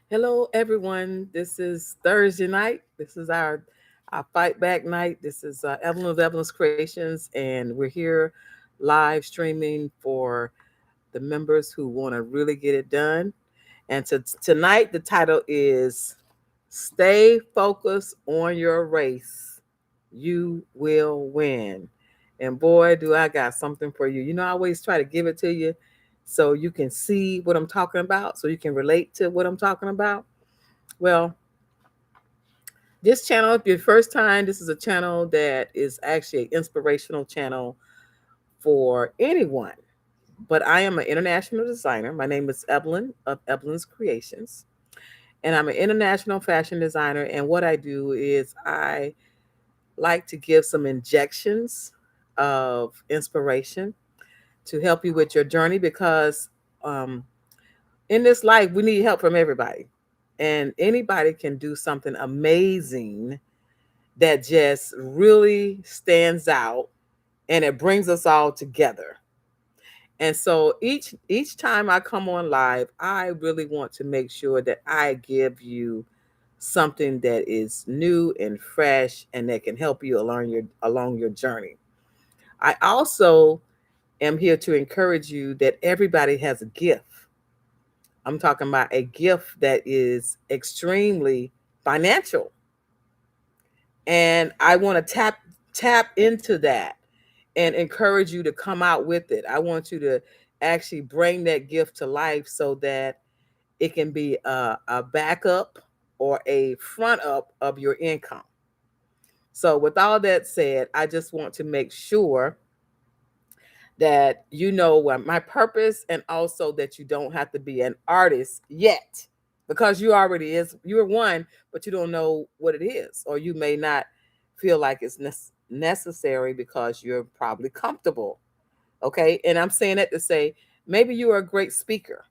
Hello, everyone. This is Thursday night. This is our fight back night. This is Evelyn of Evelyn's Creations, and we're here live streaming for the members who want to really get it done. And tonight, the title is "Stay Focused on Your Race. You Will Win." And boy, do I got something for you. I always try to give it to you so you can see what I'm talking about, so you can relate to what I'm talking about. Well, this channel, if your first time, this is a channel that is actually an inspirational channel for anyone. But I am an international designer. My name is Evelyn of Evelyn's Creations, and I'm an international fashion designer. And what I do is I like to give some injections of inspiration to help you with your journey because um, in this life, we need help from everybody. And anybody can do something amazing that just really stands out and it brings us all together. And so each time I come on live, I really want to make sure that I give you something that is new and fresh and that can help you along your journey. I also am here to encourage you that everybody has a gift. I'm talking about a gift that is extremely financial. And I want to tap into that and encourage you to come out with it. I want you to actually bring that gift to life so that it can be a backup or a front up of your income. So, with all that said, I just want to make sure that you know what my purpose and also that you don't have to be an artist yet because you're one, but you don't know what it is, or you may not feel like it's necessary because you're probably comfortable. Okay. And I'm saying that to say maybe you are a great speaker.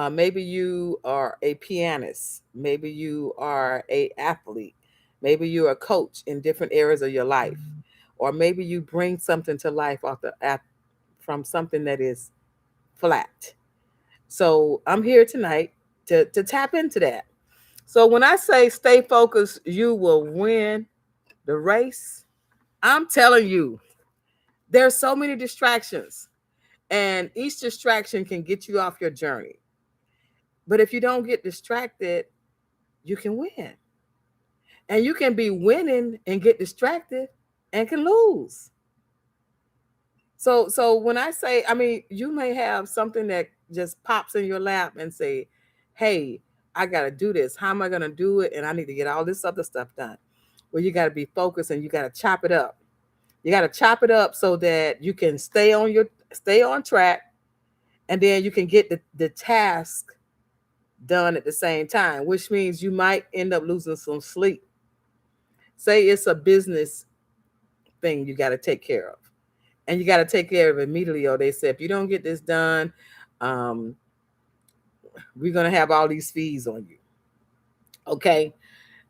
Maybe you are a pianist. Maybe you are a athlete. Maybe you're a coach in different areas of your life. Or maybe you bring something to life from something that is flat. So I'm here tonight to tap into that. So when I say stay focused, you will win the race. I'm telling you, there's so many distractions, and each distraction can get you off your journey. But if you don't get distracted, you can win. And you can be winning and get distracted and can lose. So when I say, I mean, you may have something that just pops in your lap and say, "Hey, I got to do this. How am I going to do it? And I need to get all this other stuff done." Well, you got to be focused and you got to chop it up. You got to chop it up so that you can stay on track, and then you can get the task done at the same time, which means you might end up losing some sleep. Say it's a business thing you got to take care of, and you got to take care of it immediately. Or they say if you don't get this done, um, we're gonna have all these fees on you. Okay,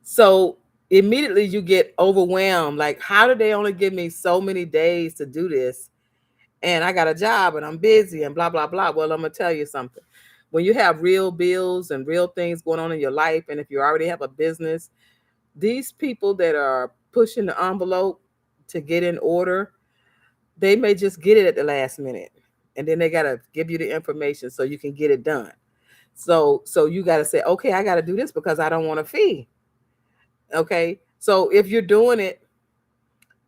so immediately you get overwhelmed. Like, how did they only give me so many days to do this? And I got a job and I'm busy and blah blah blah. Well, I'm gonna tell you something. When you have real bills and real things going on in your life, and if you already have a business, these people that are pushing the envelope to get in order, they may just get it at the last minute. And then they gotta give you the information so you can get it done. So you gotta say, okay, I gotta do this because I don't want a fee. Okay. So if you're doing it,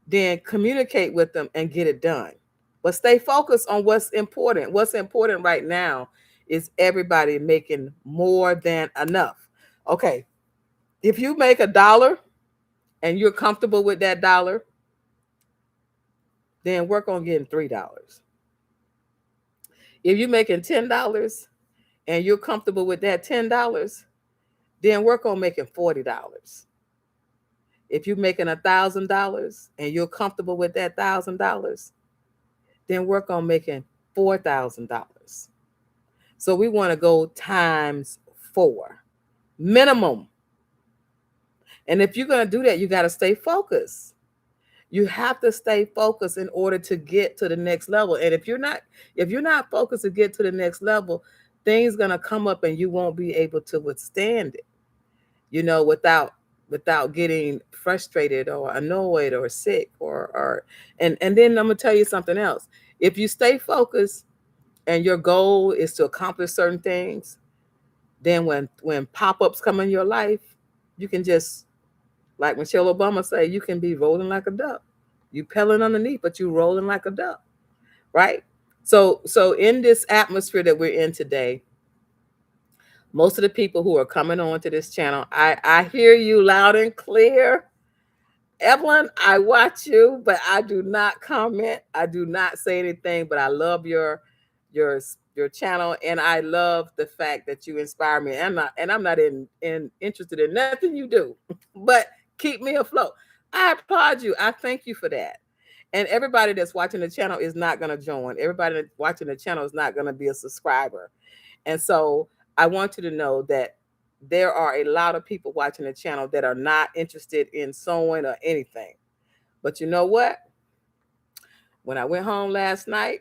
then communicate with them and get it done. But stay focused on what's important. What's important right now is everybody making more than enough. Okay. If you make $1 and you're comfortable with that dollar, then work on getting $3. If you're making $10 and you're comfortable with that $10, then work on making $40. If you're making $1,000 and you're comfortable with that $1,000, then work on making $4,000. So we want to go times four minimum. And if you're going to do that, you got to stay focused. You have to stay focused in order to get to the next level. And if you're not focused to get to the next level, things gonna come up and you won't be able to withstand it, without getting frustrated or annoyed or sick or and then I'm gonna tell you something else. If you stay focused and your goal is to accomplish certain things, then when pop-ups come in your life, you can just, like Michelle Obama say, you can be rolling like a duck. You pelling underneath, but you rolling like a duck, right? So in this atmosphere that we're in today, most of the people who are coming on to this channel, I hear you loud and clear. Evelyn, I watch you, but I do not comment. I do not say anything, but I love your your channel, and I love the fact that you inspire me. I'm not in interested in nothing you do, but keep me afloat. I applaud you. I thank you for that. And everybody that's watching the channel is not going to join. Everybody that's watching the channel is not going to be a subscriber. And so I want you to know that there are a lot of people watching the channel that are not interested in sewing or anything. But you know what? When I went home last night,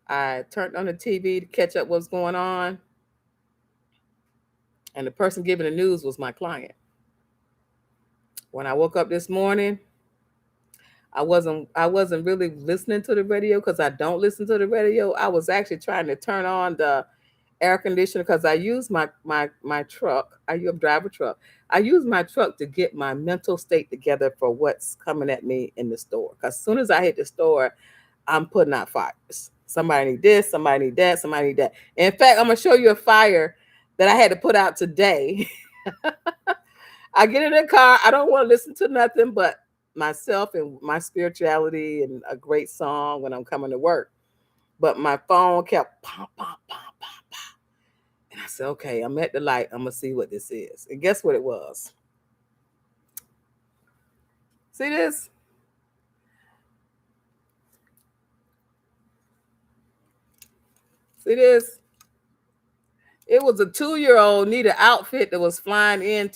I turned on the TV to catch up what's going on. And the person giving the news was my client. When I woke up this morning, I wasn't really listening to the radio because I don't listen to the radio. I was actually trying to turn on the air conditioner because I use my truck. I drive a truck. I use my truck to get my mental state together for what's coming at me in the store. Because as soon as I hit the store, I'm putting out fires. Somebody need this, somebody need that, somebody need that. In fact, I'm gonna show you a fire that I had to put out today. I get in the car. I don't want to listen to nothing but myself and my spirituality and a great song when I'm coming to work. But my phone kept pop, pop, pop, pop, pop. And I said, okay, I'm at the light. I'm going to see what this is. And guess what it was? See this? See this? It was a 2-year-old need an outfit that was flying in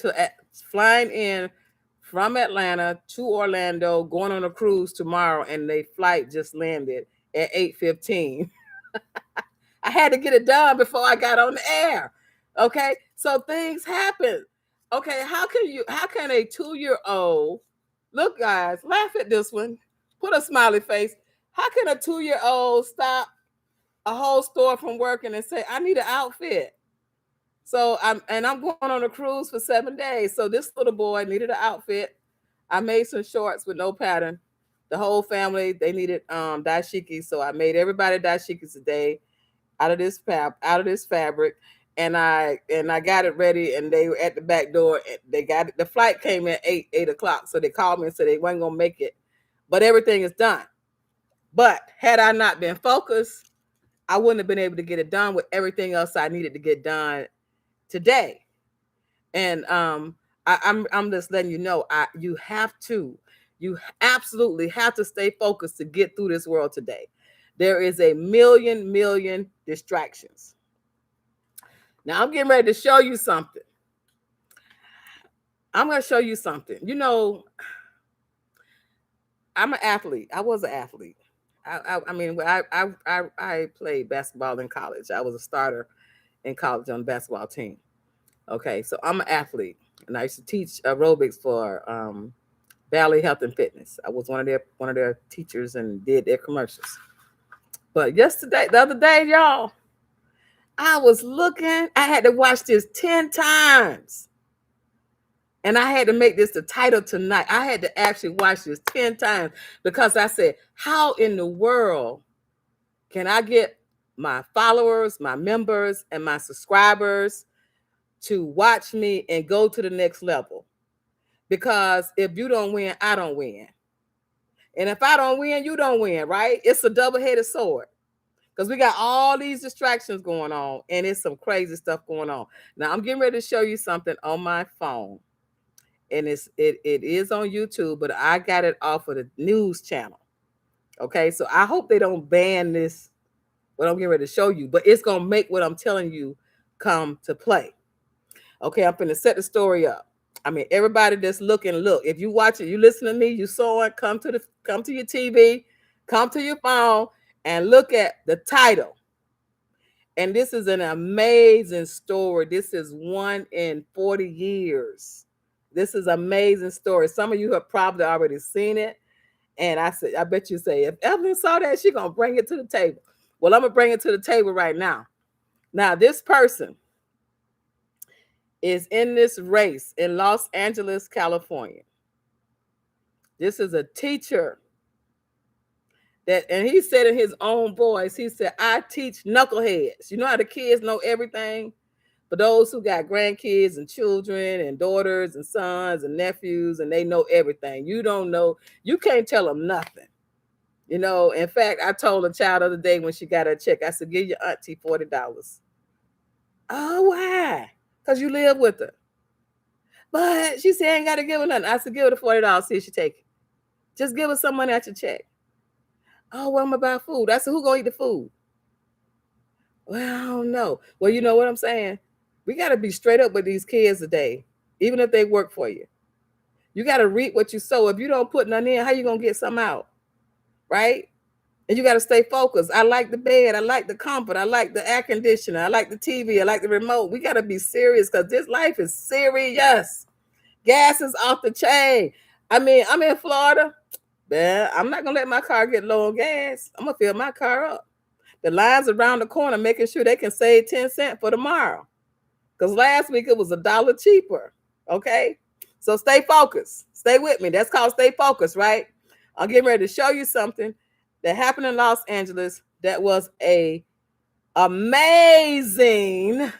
from Atlanta to Orlando, going on a cruise tomorrow, and their flight just landed at 8:15. I had to get it done before I got on the air. Okay, so things happen. Okay, how can a 2-year-old, look, guys, laugh at this one, put a smiley face. How can a 2-year-old stop a whole store from working and say, I need an outfit? So I'm going on a cruise for 7 days. So this little boy needed an outfit. I made some shorts with no pattern. The whole family, they needed dashiki. So I made everybody dashikis today out of this fabric. And I got it ready, and they were at the back door. They got it. The flight came at 8 o'clock. So they called me and said they wasn't gonna make it. But everything is done. But had I not been focused, I wouldn't have been able to get it done with everything else I needed to get done today. And I'm just letting you know, you absolutely have to stay focused to get through this world today. There is a million distractions. Now I'm getting ready to show you something. I'm going to show you something. I'm an athlete. I was an athlete. I played basketball in college. I was a starter in college on the basketball team. Okay, so I'm an athlete, and I used to teach aerobics for Valley Health and Fitness. I was one of their teachers and did their commercials. But the other day, y'all, I was looking. I had to watch this 10 times, and I had to make this the title tonight. I had to actually watch this 10 times because I said, "How in the world can I get my followers, my members, and my subscribers to watch me and go to the next level? Because if you don't win, I don't win. And if I don't win, you don't win, right? It's a double-headed sword because we got all these distractions going on, and it's some crazy stuff going on. Now, I'm getting ready to show you something on my phone, and it is on YouTube, but I got it off of the news channel. Okay, so I hope they don't ban this, what I'm getting ready to show you, but it's going to make what I'm telling you come to play. Okay, I'm going to set the story up. I mean, everybody that's looking, look, if you watch it, you listen to me, you saw it, come to your TV, come to your phone, and look at the title. And this is an amazing story. This is 1 in 40 years. This is an amazing story. Some of you have probably already seen it. And I said, I bet you say, if Evelyn saw that, she's going to bring it to the table. Well, I'm going to bring it to the table right now. Now, this person is in this race in Los Angeles, California. This is a teacher and he said in his own voice, he said, I teach knuckleheads. You know how the kids know everything? For those who got grandkids and children and daughters and sons and nephews, and they know everything. You don't know. You can't tell them nothing. You know, in fact, I told a child the other day when she got her check, I said, give your auntie $40. Oh, why? Because you live with her. But she said, I ain't got to give her nothing. I said, give her the $40, see if she take it. Just give her some money out your check. Oh, well, I'm going to buy food. I said, who going to eat the food? Well, I don't know. Well, you know what I'm saying? We got to be straight up with these kids today, even if they work for you. You got to reap what you sow. If you don't put nothing in, how you going to get something out? Right? And you got to stay focused. I like the bed. I like the comfort. I like the air conditioner. I like the TV. I like the remote. We got to be serious because this life is serious. Gas is off the chain. I mean, I'm in Florida. Man, I'm not going to let my car get low on gas. I'm going to fill my car up. The lines around the corner making sure they can save 10 cents for tomorrow. Because last week it was $1 cheaper. Okay? So stay focused. Stay with me. That's called stay focused, right? I'm getting ready to show you something that happened in Los Angeles that was amazing.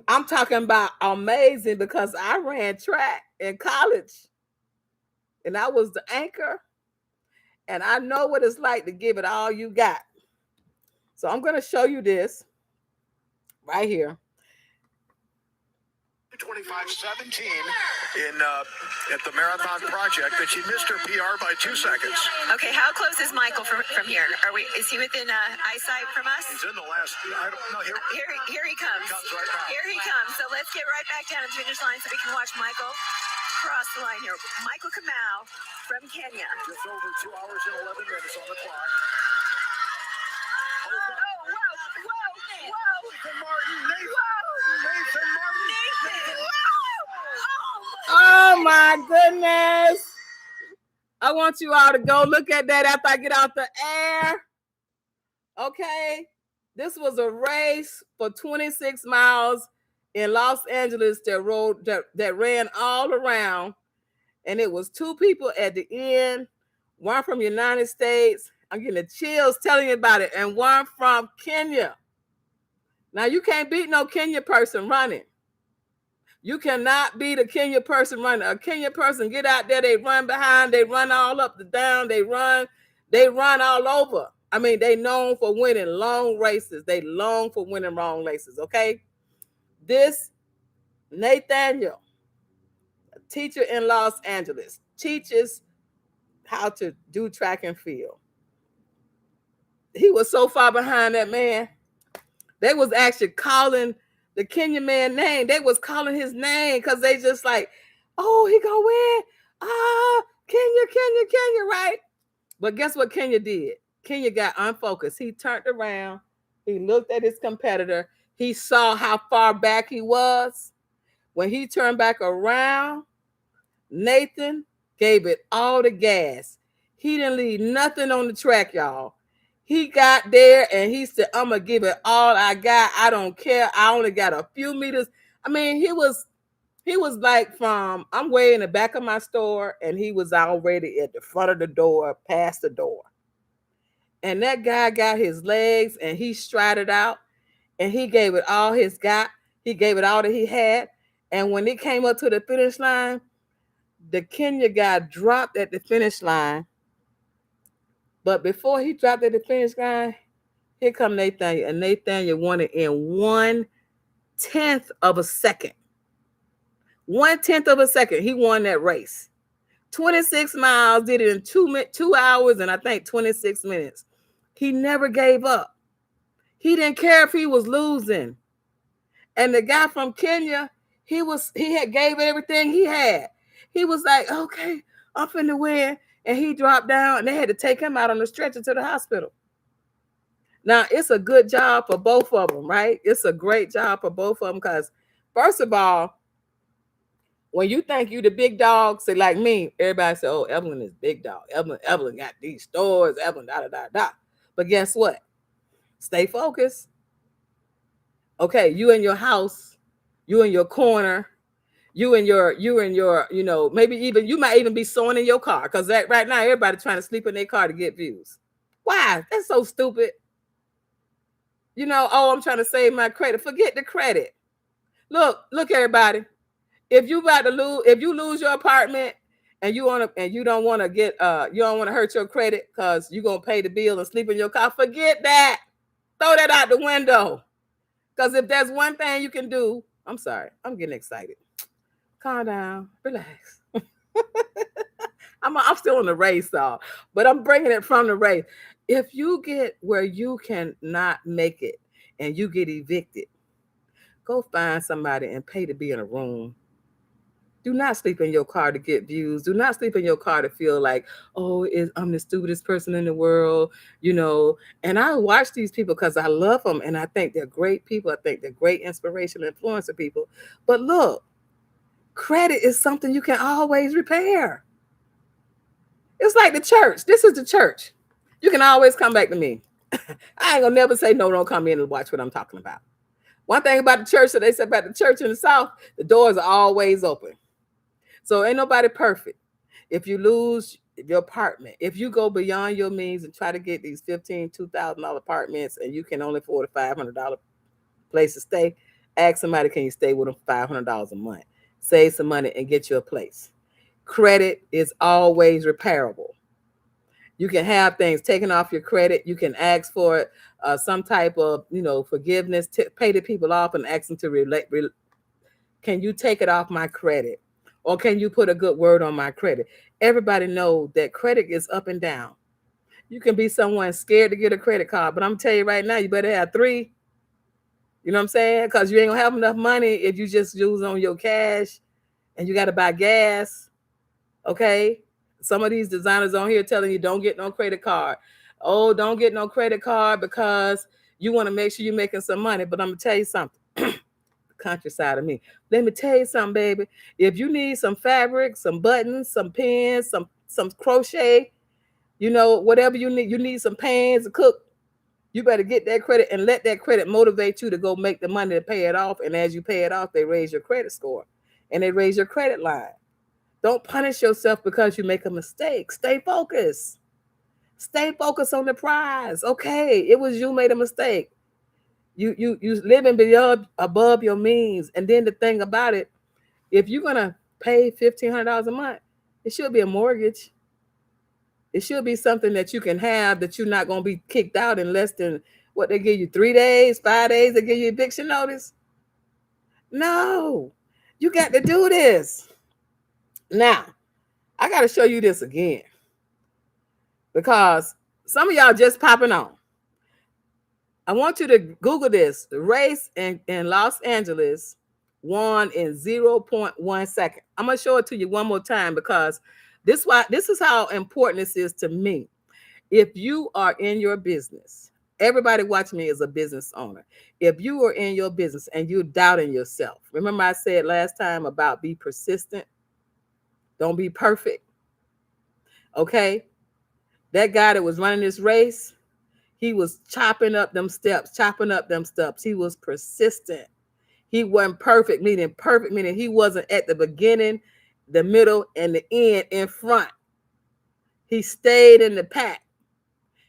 I'm talking about amazing because I ran track in college. And I was the anchor. And I know what it's like to give it all you got. So I'm going to show you this right here. 25:17 at the Marathon Project, but she missed her PR by 2 seconds. Okay, how close is Michael from here? Is he within eyesight from us? He's in the last. I don't know. Here he comes. He comes right now. Here he comes. So let's get right back down to the finish line so we can watch Michael cross the line here. Michael Kamau from Kenya. Just over 2 hours and 11 minutes on the clock. Nathan Martin. Oh my goodness. I want you all to go look at that after I get out the air. Okay. This was a race for 26 miles in Los Angeles that ran all around. And it was 2 people at the end, one from the United States. I'm getting the chills telling you about it. And one from Kenya. Now, you can't beat no Kenya person running. You cannot beat a Kenya person running. A Kenya person get out there, they run behind, they run all up the down, they run all over. I mean, they known for winning long races. They long for winning long races, okay? This Nathaniel, a teacher in Los Angeles, teaches how to do track and field. He was so far behind that man. They was actually calling the Kenya man name. They was calling his name because they just like, oh, he gonna win. Kenya, right? But guess what Kenya did? Kenya got unfocused. He turned around. He looked at his competitor. He saw how far back he was. When he turned back around, Nathan gave it all the gas. He didn't leave nothing on the track, y'all. He got there and he said, I'm going to give it all I got. I don't care. I only got a few meters. I mean, he was like I'm way in the back of my store and he was already at the front of the door, past the door. And that guy got his legs and he strided out and he gave it all he's got. He gave it all that he had. And when it came up to the finish line, the Kenya guy dropped at the finish line. But before he dropped at the finish line, here come Nathaniel. And Nathaniel won it in 1/10 of a second. 1/10 of a second. He won that race. 26 miles, did it in 2 hours and I think 26 minutes. He never gave up. He didn't care if he was losing. And the guy from Kenya, he had gave everything he had. He was like, okay, I'm finna win. And he dropped down and they had to take him out on the stretcher to the hospital. Now, it's a good job for both of them, right? It's a great job for both of them because, first of all, when you think you the big dog, say like me, everybody say, "Oh, Evelyn is big dog. Evelyn got these stores. Evelyn da da da da." But guess what? Stay focused. Okay, you in your house, you in your corner, you in your, you know, maybe even you might even be sewing in your car because that right now everybody trying to sleep in their car to get views. Why? That's so stupid. You know, oh, I'm trying to save my credit. Forget the credit. Look, everybody. If you about to lose, if you lose your apartment and you want to, and you don't want to get, you don't want to hurt your credit because you're gonna pay the bill and sleep in your car. Forget that. Throw that out the window. Because if there's one thing you can do, I'm sorry, I'm getting excited. Calm down, relax. I'm still on the race, though, but I'm bringing it from the race. If you get where you can not make it and you get evicted, go find somebody and pay to be in a room. Do not sleep in your car to get views. Do not sleep in your car to feel like, oh, I'm the stupidest person in the world, you know. And I watch these people because I love them and I think they're great people. I think they're great inspirational influencer people. But look, credit is something you can always repair. It's like the church. This is the church. You can always come back to me. I ain't gonna never say no, don't come in and watch what I'm talking about. One thing about the church that they said about the church in the South, the doors are always open. So ain't nobody perfect. If you lose your apartment, if you go beyond your means and try to get these $15,000, $2,000 apartments and you can only afford a $500 place to stay, ask somebody, can you stay with them $500 a month? Save some money and get you a place. Credit is always repairable. You can have things taken off your credit. You can ask for some type of, you know, forgiveness, pay the people off and ask them to relate. Can you take it off my credit? Or can you put a good word on my credit? Everybody knows that credit is up and down. You can be someone scared to get a credit card, but I'm telling you right now, you better have 3. You know what I'm saying? Because you ain't gonna have enough money if you just use on your cash and you got to buy gas. Okay? Some of these designers on here telling you don't get no credit card. Oh, don't get no credit card because you want to make sure you're making some money. But I'm gonna tell you something. Country side of me. Let me tell you something, baby. If you need some fabric, some buttons, some pins, some crochet, you know, whatever you need some pans to cook, you better get that credit and let that credit motivate you to go make the money to pay it off. And as you pay it off, they raise your credit score and they raise your credit line. Don't punish yourself because you make a mistake. Stay focused. Stay focused on the prize. Okay, it was you made a mistake. You living beyond above your means. And then the thing about it, if you're gonna pay $1,500 a month, it should be a mortgage. It should be something that you can have that you're not gonna be kicked out in less than what they give you 3 days, 5 days, they give you eviction notice. No, you got to do this. Now, I gotta show you this again because some of y'all just popping on. I want you to Google this. The race in Los Angeles won in 0.1 second. I'm going to show it to you one more time because this is how important this is to me. If you are in your business, everybody watching me is a business owner. If you are in your business and you're doubting yourself, remember I said last time about be persistent. Don't be perfect. Okay? That guy that was running this race, he was chopping up them steps. He was persistent. He wasn't perfect meaning he wasn't at the beginning, the middle, and the end in front. He stayed in the pack.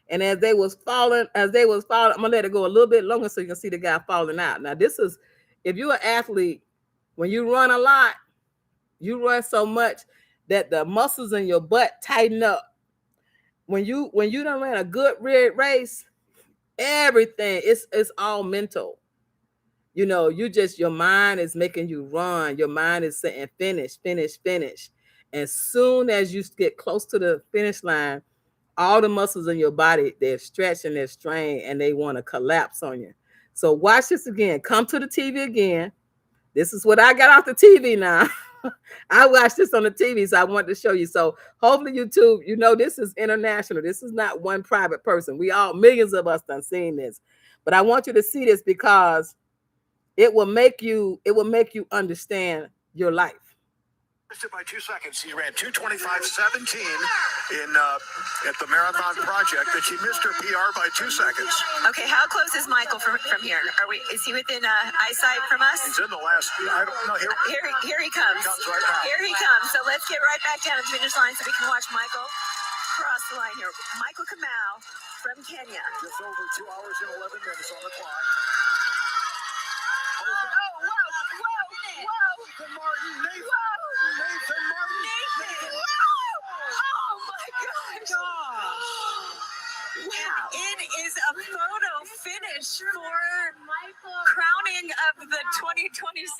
And as they was falling, I'm gonna let it go a little bit longer so you can see the guy falling out. Now, this is, if you're an athlete, when you run a lot, you run so much that the muscles in your butt tighten up. When you done ran a good race, everything it's all mental. You know, your mind is making you run. Your mind is saying finish. And soon as you get close to the finish line, all the muscles in your body, they're stretching, they're strained, and they want to collapse on you. So watch this again. Come to the TV again. This is what I got off the TV now. I watched this on the TV, so I wanted to show you. So hopefully YouTube, this is international. This is not one private person. Millions of us done seen this. But I want you to see this because it will make you understand your life. Missed it by 2 seconds. He ran 2:25.17 in at the Marathon Project, but she missed her PR by 2 seconds. Okay, how close is Michael from here? Is he within eyesight from us? He's in the last. I don't know. Here he comes. Right now. Here he comes. So let's get right back down to the finish line so we can watch Michael cross the line here. Michael Kamau from Kenya. Just over 2 hours and 11 minutes on the clock. Whoa! Nathan Martin. Nathan Martin. Oh my gosh! Wow! It is a photo finish for crowning of the 2026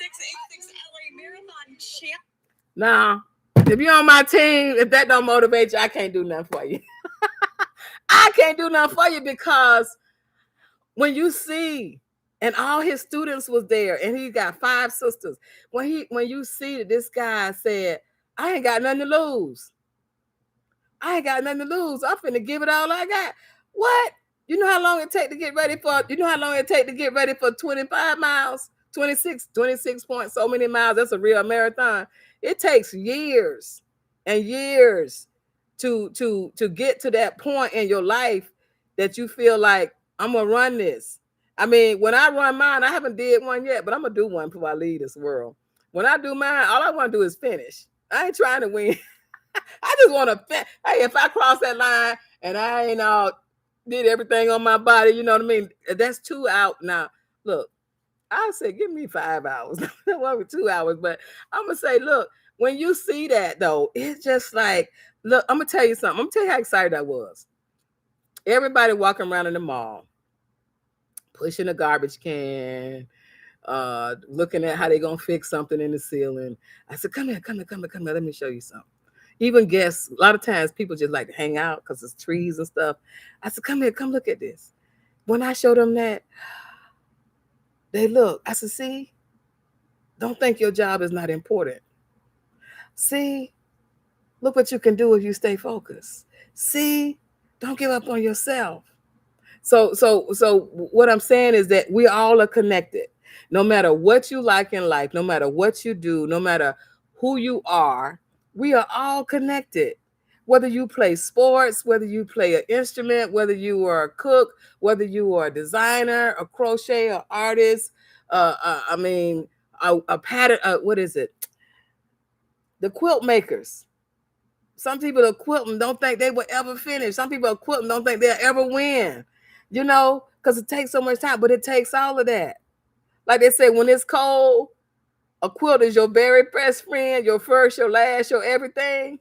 86 LA Marathon champ. Now, if you're on my team, if that don't motivate you, I can't do nothing for you. I can't do nothing for you because when you see, and all his students was there, and he got 5 sisters. When you see that this guy said, I ain't got nothing to lose. I'm finna give it all I got. What? You know how long it take to get ready for? 25 miles, 26 point so many miles. That's a real marathon. It takes years and years to get to that point in your life that you feel like I'm gonna run this. I mean, when I run mine, I haven't did one yet, but I'm gonna do one before I leave this world. When I do mine, all I want to do is finish. I ain't trying to win. I just want to. Hey, if I cross that line and I ain't did everything on my body, you know what I mean? That's 2 hours. Now, look, I say give me 5 hours, over 2 hours. But I'm gonna say, look, when you see that though, it's just like, look, I'm gonna tell you something. I'm gonna tell you how excited I was. Everybody walking around in the mall, pushing a garbage can, looking at how they gonna fix something in the ceiling. I said, come here, let me show you something. Even guests, a lot of times people just like to hang out because it's trees and stuff. I said, come here, come look at this. When I showed them that, they look. I said, see, don't think your job is not important. See, look what you can do if you stay focused. See, don't give up on yourself. So what I'm saying is that we all are connected. No matter what you like in life, no matter what you do, no matter who you are, we are all connected. Whether you play sports, whether you play an instrument, whether you are a cook, whether you are a designer, a crochet, or artist, a pattern, what is it? The quilt makers. Some people are quilting, don't think they will ever finish. Some people are quilting, don't think they'll ever win. Because it takes so much time, but it takes all of that. Like they say, when it's cold, a quilt is your very best friend, your first, your last, your everything.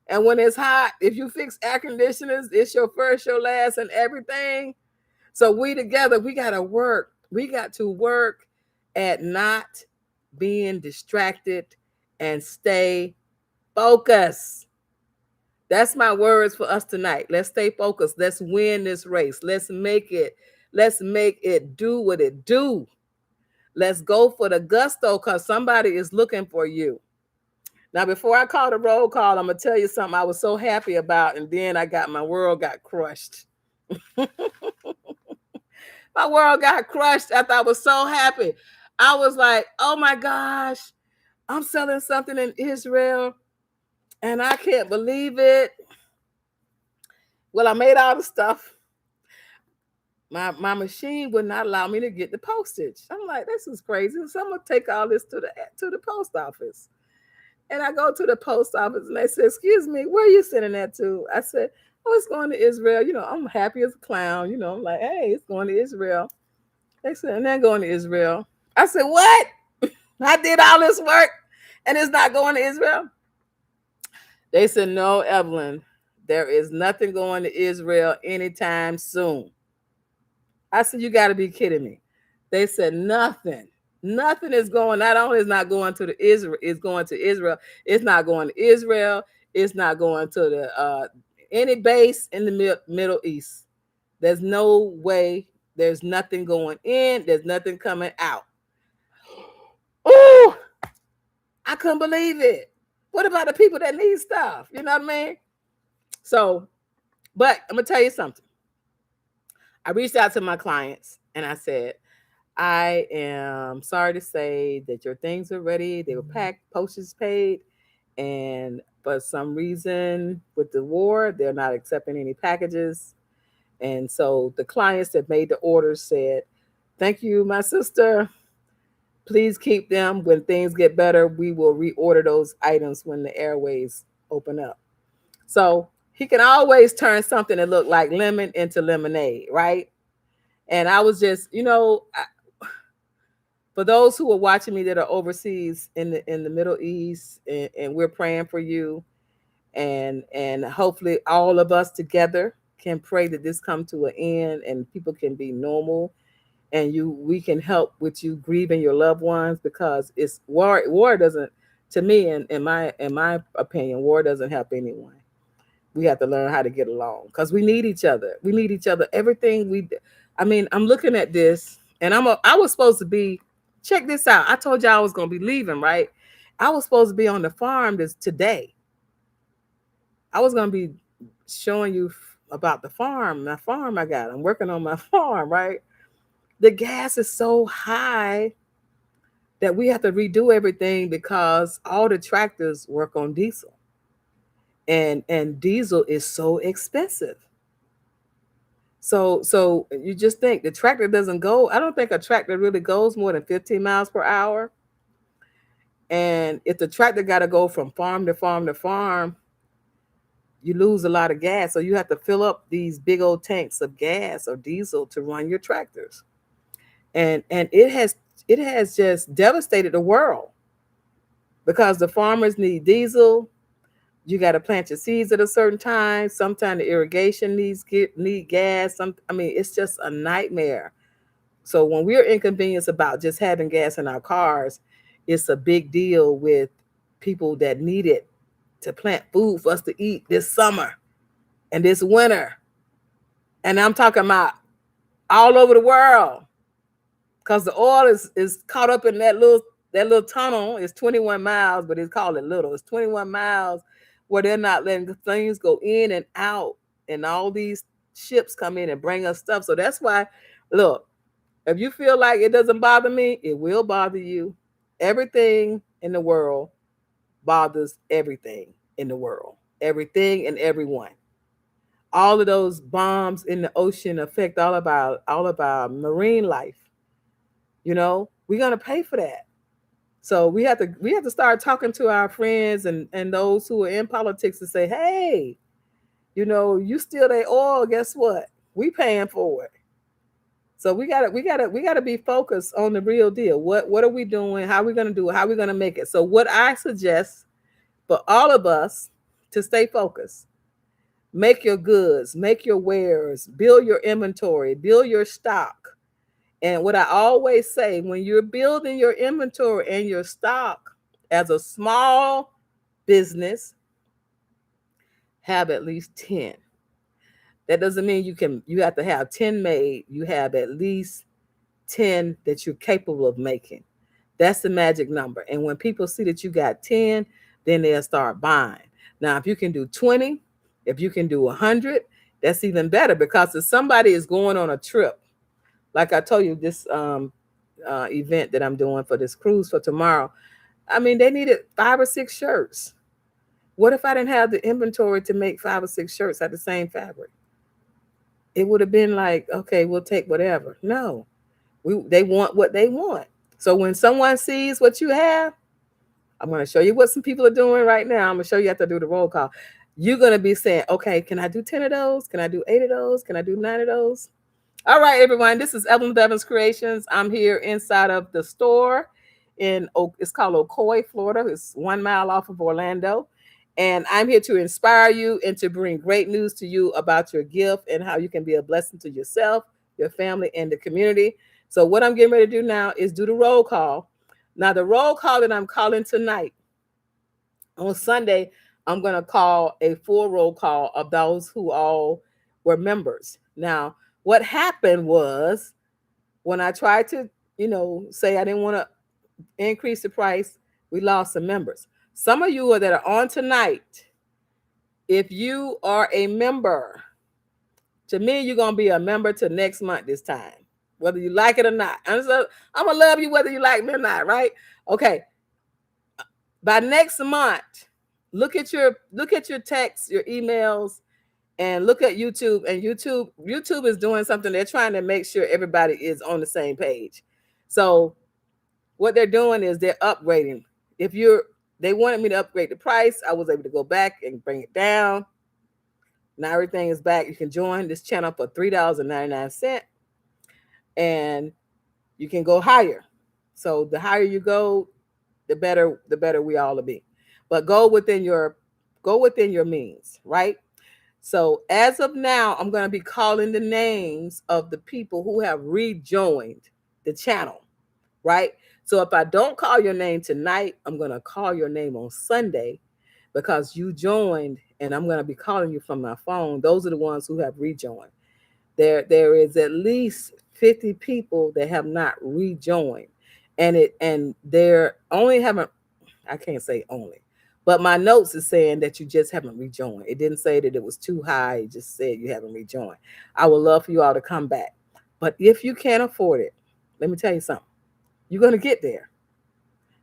And when it's hot, if you fix air conditioners, it's your first, your last, and everything. So we together, we got to work. We got to work at not being distracted and stay focused. That's my words for us tonight. Let's stay focused. Let's win this race. Let's make it do what it do. Let's go for the gusto because somebody is looking for you. Now, before I call the roll call, I'm going to tell you something I was so happy about, and then my world got crushed. My world got crushed after I was so happy. I was like, oh my gosh, I'm selling something in Israel, and I can't believe it. Well, I made all the stuff. My machine would not allow me to get the postage. I'm like, this is crazy. So I'm gonna take all this to the post office. And I go to the post office and they said, excuse me, where are you sending that to? I said, oh, it's going to Israel. I'm happy as a clown. I'm like, hey, it's going to Israel. They said, and they're going to Israel. I said, what? I did all this work and it's not going to Israel? They said, no, Evelyn, there is nothing going to Israel anytime soon. I said, you got to be kidding me. They said, nothing is going. Not only is not going to Israel, it's going to Israel. It's not going to Israel. It's not going to the any base in the Middle East. There's no way. There's nothing going in. There's nothing coming out. Oh, I couldn't believe it. What about the people that need stuff? You know what I mean? So, but I'm gonna tell you something. I reached out to my clients and I said, I am sorry to say that your things are ready. They were packed, postage paid, and for some reason with the war, they're not accepting any packages. And so the clients that made the orders said, "Thank you, my sister. Please keep them. When things get better, we will reorder those items when the airways open up." So he can always turn something that looked like lemon into lemonade, right? And I was just, for those who are watching me that are overseas in the Middle East, and we're praying for you, and hopefully all of us together can pray that this come to an end and people can be normal, and we can help with you grieving your loved ones, because it's war doesn't, to me, in my opinion, war doesn't help anyone. We have to learn how to get along because we need each other. We need each other. I'm looking at this, and I was supposed to be, check this out. I told y'all I was going to be leaving, right? I was supposed to be on the farm today. I was going to be showing you about the farm, my farm I got. I'm working on my farm, right? The gas is so high that we have to redo everything because all the tractors work on diesel. And diesel is so expensive. So you just think the tractor doesn't go. I don't think a tractor really goes more than 15 miles per hour. And if the tractor got to go from farm to farm to farm, you lose a lot of gas. So you have to fill up these big old tanks of gas or diesel to run your tractors. And it has just devastated the world because the farmers need diesel. You got to plant your seeds at a certain time. Sometimes the irrigation need gas. It's just a nightmare. So when we're inconvenienced about just having gas in our cars, it's a big deal with people that need it to plant food for us to eat this summer and this winter. And I'm talking about all over the world, because the oil is caught up in that little tunnel. It's 21 miles, but it's called it little. It's 21 miles where they're not letting things go in and out, and all these ships come in and bring us stuff. So that's why, look, if you feel like it doesn't bother me, it will bother you. Everything in the world bothers everything in the world. Everything and everyone. All of those bombs in the ocean affect all of our marine life. We're gonna pay for that. So we have to start talking to our friends and those who are in politics to say, hey, you steal their oil, guess what? We paying for it. So we gotta be focused on the real deal. What are we doing? How are we gonna do it? How are we gonna make it? So what I suggest for all of us to stay focused, make your goods, make your wares, build your inventory, build your stock. And what I always say, when you're building your inventory and your stock as a small business, have at least 10. That doesn't mean you have to have 10 made. You have at least 10 that you're capable of making. That's the magic number. And when people see that you got 10, then they'll start buying. Now, if you can do 20, if you can do 100, that's even better, because if somebody is going on a trip, like I told you, this event that I'm doing for this cruise for tomorrow, they needed 5 or 6 shirts. What if I didn't have the inventory to make 5 or 6 shirts at the same fabric? It would have been like, okay, we'll take whatever. No, they want what they want. So when someone sees what you have, I'm going to show you what some people are doing right now. I'm going to show you how to do the roll call. You're going to be saying, okay, can I do 10 of those? Can I do 8 of those? Can I do 9 of those? All right, everyone, this is Evelyn with Evans Creations. I'm here inside of the store it's called Ocoee, Florida. It's 1 mile off of Orlando. And I'm here to inspire you and to bring great news to you about your gift and how you can be a blessing to yourself, your family, and the community. So what I'm getting ready to do now is do the roll call. Now, the roll call that I'm calling tonight, on Sunday, I'm going to call a full roll call of those who all were members. Now, what happened was, when I tried to, say I didn't want to increase the price, We lost some members. Some of you that are on tonight, if you are a member, to me, you're going to be a member to next month this time, whether you like it or not. I'm going to love you whether you like me or not, right? Okay. By next month, look at your texts, your emails, and look at YouTube. And YouTube is doing something. They're trying to make sure everybody is on the same page. So what they're doing is they're upgrading. They wanted me to upgrade the price. I was able to go back and bring it down. Now everything is back. You can join this channel for $3.99, and you can go higher. So the higher you go, the better we all will be. But go within your means, right? So as of now, I'm going to be calling the names of the people who have rejoined the channel, right? So if I don't call your name tonight, I'm going to call your name on Sunday because you joined, and I'm going to be calling you from my phone. Those are the ones who have rejoined. There is at least 50 people that have not rejoined, and they're only haven't. I can't say only, but my notes is saying that you just haven't rejoined. It didn't say that it was too high. It just said you haven't rejoined. I would love for you all to come back, but if you can't afford it, let me tell you something. You're going to get there,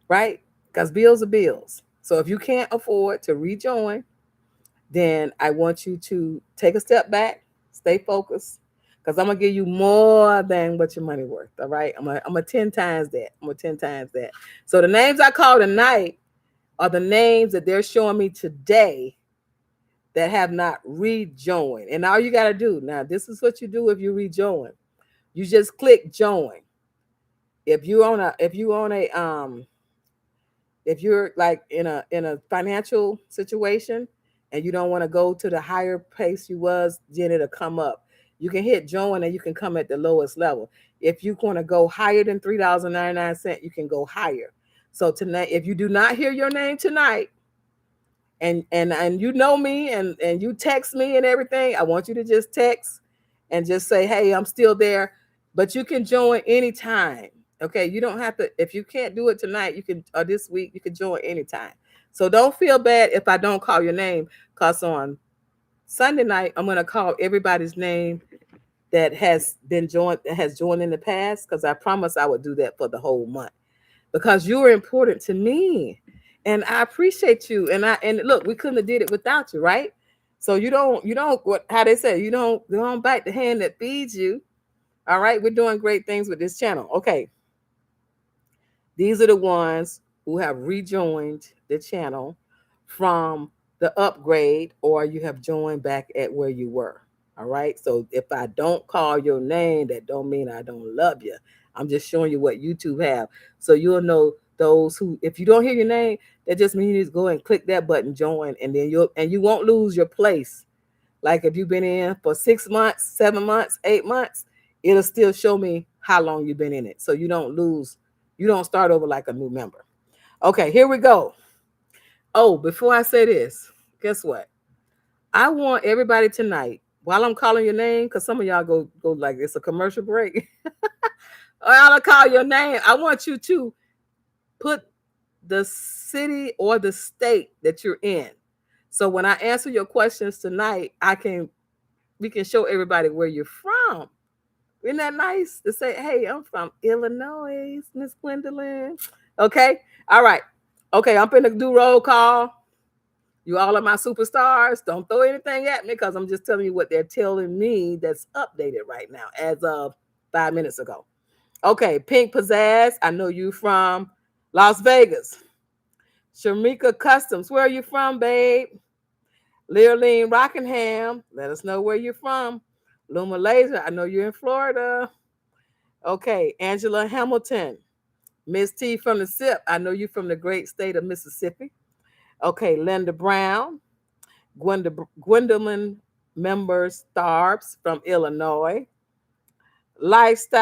right? Because bills are bills. So if you can't afford to rejoin, then I want you to take a step back, stay focused, because I'm going to give you more than what your money worth, all right? I'm a 10 times that. I'm a 10 times that. So the names I call tonight are the names that they're showing me today that have not rejoined. And all you got to do, now this is what you do if you rejoin. You just click join. If you're like in a financial situation and you don't want to go to the higher pace you was, then it'll come up. You can hit join and you can come at the lowest level. If you want to go higher than $3.99, you can go higher. So tonight, if you do not hear your name tonight, and you know me and you text me and everything, I want you to just text and just say, hey, I'm still there. But you can join anytime. Okay, you don't have to. If you can't do it tonight, you can, or this week, you can join anytime. So don't feel bad if I don't call your name, because on Sunday night I'm going to call everybody's name that has joined in the past, because I promised I would do that for the whole month, because you are important to me and I appreciate you. And look, we couldn't have did it without you, right? So you don't how they say, you don't bite the hand that feeds you. All right, we're doing great things with this channel. Okay. These are the ones who have rejoined the channel from the upgrade, or you have joined back at where you were. All right. So if I don't call your name, that don't mean I don't love you. I'm just showing you what YouTube have. So you'll know those who, if you don't hear your name, that just means you need to go and click that button, join, and then you won't lose your place. Like if you've been in for 6 months, 7 months, 8 months, it'll still show me how long you've been in it. So you don't lose, you don't start over like a new member. Okay, here we go. Oh, before I say this, guess what? I want everybody tonight, while I'm calling your name, because some of y'all go like it's a commercial break. I'll call your name. I want you to put the city or the state that you're in. So when I answer your questions tonight, we can show everybody where you're from. Isn't that nice to say, hey, I'm from Illinois, Miss Gwendolyn? Okay. All right. Okay. I'm going to do roll call. You all are my superstars. Don't throw anything at me, because I'm just telling you what they're telling me that's updated right now as of 5 minutes ago. Okay. Pink Pizzazz. I know you from Las Vegas. Shamika Customs. Where are you from, babe? Learline Rockingham. Let us know where you're from. Luma Laser. I know you're in Florida. Okay. Angela Hamilton. Miss T from the SIP. I know you from the great state of Mississippi. Okay. Linda Brown. Gwendolyn Members Starbs from Illinois. Life's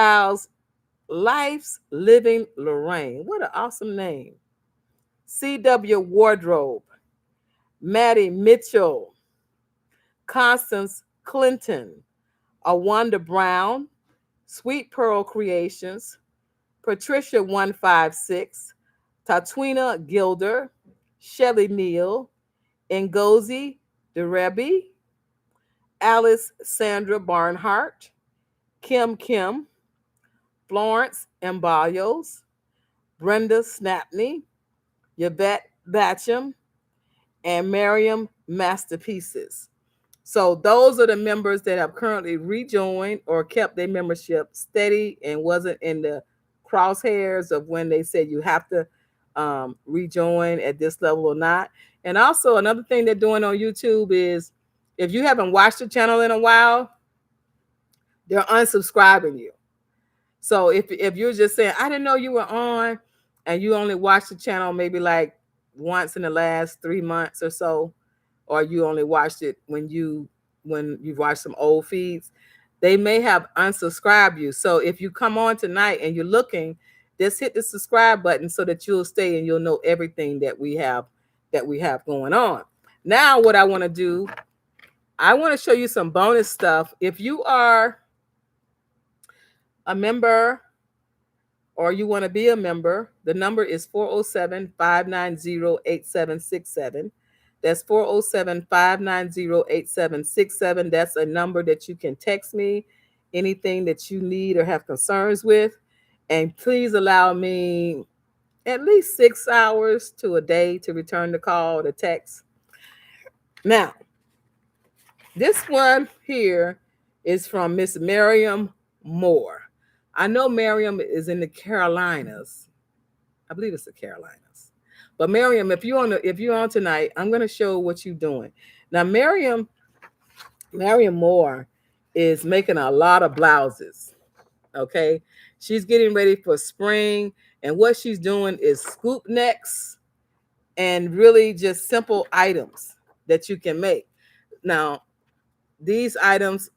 Living Lorraine. What an awesome name. C.W. Wardrobe. Maddie Mitchell. Constance Clinton. Awanda Brown. Sweet Pearl Creations. Patricia 156. Tatwina Gilder, Shelley Neal, Ngozi Derebi, Alice Sandra Barnhart, Kim, Florence Mbayos, Brenda Snapney, Yvette Batcham, and Miriam Masterpieces. So those are the members that have currently rejoined or kept their membership steady and wasn't in the crosshairs of when they said you have to rejoin at this level or not. And also another thing they're doing on YouTube is if you haven't watched the channel in a while, they're unsubscribing you. So if you're just saying, I didn't know you were on, and you only watched the channel maybe like once in the last 3 months or so, or you only watched it when you've watched some old feeds, they may have unsubscribed you. So if you come on tonight and you're looking, just hit the subscribe button so that you'll stay and you'll know everything that we have going on. Now, what I want to do, I want to show you some bonus stuff. If you are a member or you want to be a member, the number is 407-590-8767. That's 407-590-8767. That's a number that you can text me anything that you need or have concerns with. And please allow me at least 6 hours to a day to return the call, the text. Now, this one here is from Miss Miriam Moore. I know Miriam is in the Carolinas. I believe it's the Carolinas. But Miriam, if you're on tonight, I'm going to show what you're doing. Now, Miriam Moore is making a lot of blouses. Okay, she's getting ready for spring, and what she's doing is scoop necks and really just simple items that you can make. Now, these items,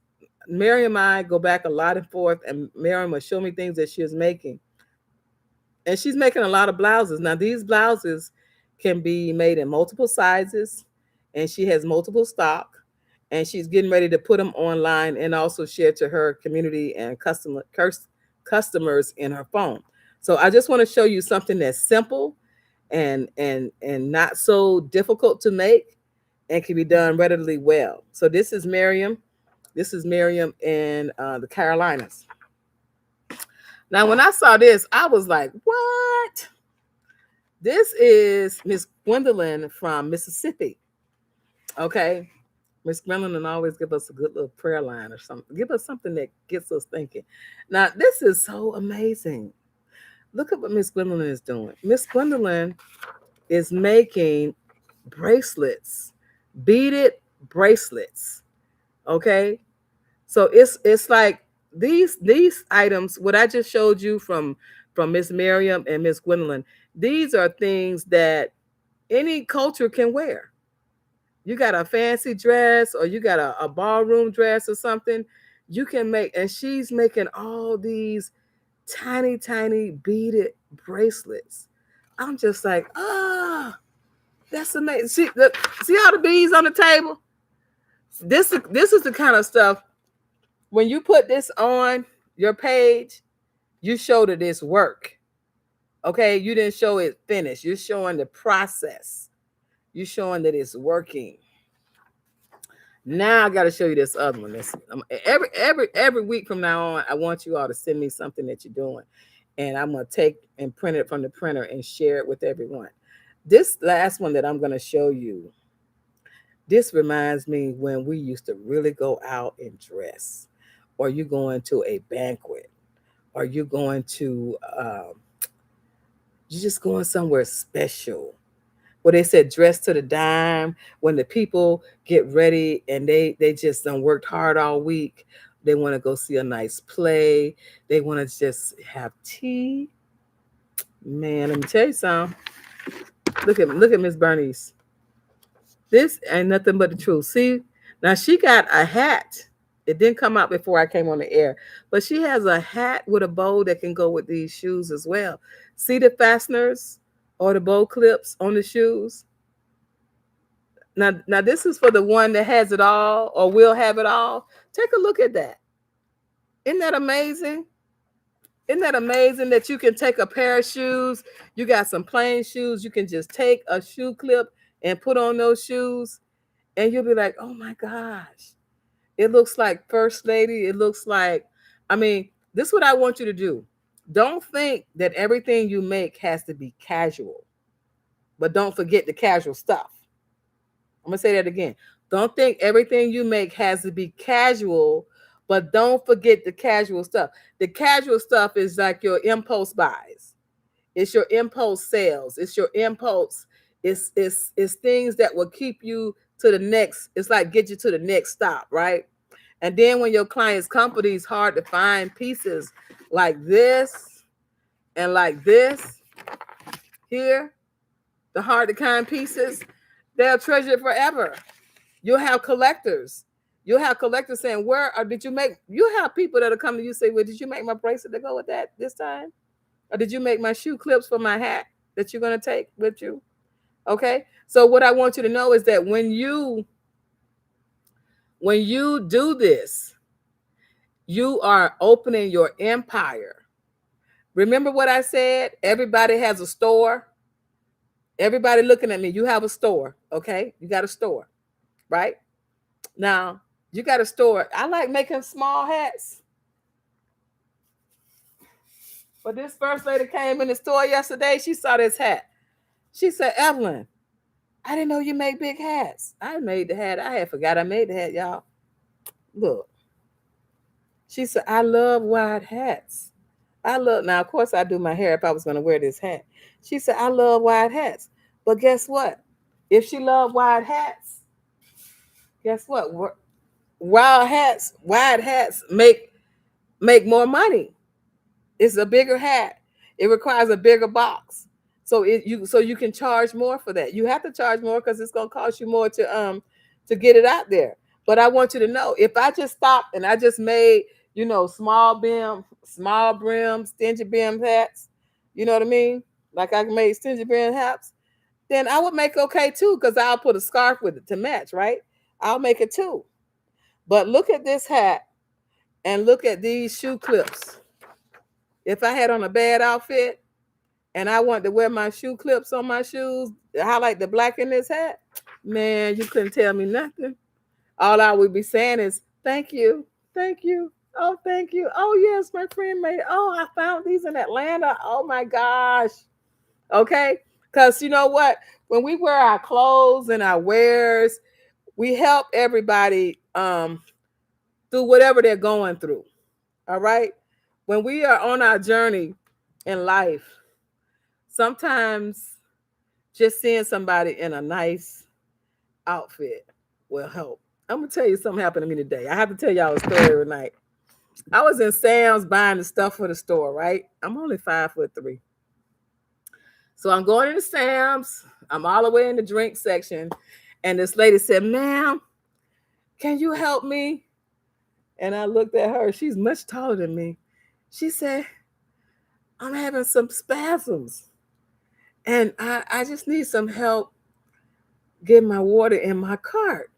Miriam and I go back a lot and forth, and Miriam will show me things that she is making. And she's making a lot of blouses. Now, these blouses can be made in multiple sizes, and she has multiple stock, and she's getting ready to put them online and also share to her community and customers in her phone. So I just want to show you something that's simple and not so difficult to make and can be done readily well. So this is Miriam. This is Miriam in the Carolinas. Now, when I saw this, I was like, what? This is Miss Gwendolyn from Mississippi. Okay. Miss Gwendolyn always give us a good little prayer line or something. Give us something that gets us thinking. Now, this is so amazing. Look at what Miss Gwendolyn is doing. Miss Gwendolyn is making bracelets, beaded bracelets. Okay. So it's like these items, what I just showed you from Miss Miriam and Miss Gwendolyn, these are things that any culture can wear. You got a fancy dress or you got a ballroom dress or something, you can make, and she's making all these tiny, tiny beaded bracelets. I'm just like, that's amazing. See all the beads on the table? This is the kind of stuff, when you put this on your page, you show that it's work. Okay, you didn't show it finished. You're showing the process. You're showing that it's working. Now I got to show you this other one. Every week from now on, I want you all to send me something that you're doing, and I'm gonna take and print it from the printer and share it with everyone. This last one that I'm gonna show you, this reminds me when we used to really go out and dress, or you going to a banquet, or you going to you're just going somewhere special. Where they said dress to the dime, when the people get ready and they just done worked hard all week. They want to go see a nice play. They want to just have tea. Man, let me tell you something. Look at Miss Bernice. This ain't nothing but the truth. See, now she got a hat. It didn't come out before I came on the air, but she has a hat with a bow that can go with these shoes as well. See the fasteners or the bow clips on the shoes? Now this is for the one that has it all or will have it all. Take a look at that. Isn't that amazing? Isn't that amazing that you can take a pair of shoes? You got some plain shoes. You can just take a shoe clip and put on those shoes, and you'll be like, oh my gosh, it looks like First Lady. It looks like, I mean, this is what I want you to do. Don't think that everything you make has to be casual, but don't forget the casual stuff. I'm going to say that again. Don't think everything you make has to be casual, but don't forget the casual stuff. The casual stuff is like your impulse buys. It's your impulse sales. It's your impulse. It's things that will keep you to the next. It's like get you to the next stop, right? And then when your client's company is hard to find pieces like this and like this here, the hard to find pieces, they'll treasure it forever. You'll have collectors. You'll have collectors saying, did you make, you have people that'll come to you and say, well, did you make my bracelet to go with that this time? Or did you make my shoe clips for my hat that you're going to take with you? Okay. So what I want you to know is that when you do this, you are opening your empire. Remember what I said? Everybody has a store. Everybody looking at me, you have a store. Okay. You got a store, right? Now, you got a store. I like making small hats. But this First Lady came in the store yesterday. She saw this hat. She said, Evelyn, I didn't know you make big hats. I made the hat. I had forgot I made the hat, y'all. Look. She said, I love wide hats. Now, of course, I do my hair if I was going to wear this hat. She said, I love wide hats. But guess what? If she loved wide hats, guess what? Wide hats make more money. It's a bigger hat. It requires a bigger box. So you can charge more for that. You have to charge more because it's going to cost you more to get it out there. But I want you to know, if I just stopped and I just made, small brim, stingy brim hats, you know what I mean? Like I made stingy brim hats, then I would make okay too, because I'll put a scarf with it to match, right? I'll make it too. But look at this hat and look at these shoe clips. If I had on a bad outfit and I wanted to wear my shoe clips on my shoes, highlight the black in this hat, man, you couldn't tell me nothing. All I would be saying is, thank you. Thank you. Oh, thank you. Oh, yes, my friend made it. Oh, I found these in Atlanta. Oh, my gosh. Okay? Because you know what? When we wear our clothes and our wares, we help everybody through whatever they're going through. All right? When we are on our journey in life, sometimes just seeing somebody in a nice outfit will help. I'm going to tell you something happened to me today. I have to tell y'all a story every night. I was in Sam's buying the stuff for the store, right? I'm only 5'3". So I'm going into Sam's. I'm all the way in the drink section. And this lady said, ma'am, can you help me? And I looked at her. She's much taller than me. She said, I'm having some spasms. And I just need some help getting my water in my cart.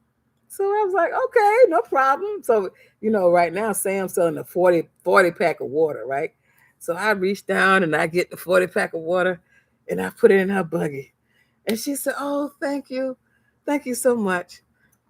So I was like, okay, no problem. So, right now Sam's selling a 40 pack of water, right? So I reach down and I get the 40 pack of water and I put it in her buggy. And she said, oh, thank you. Thank you so much.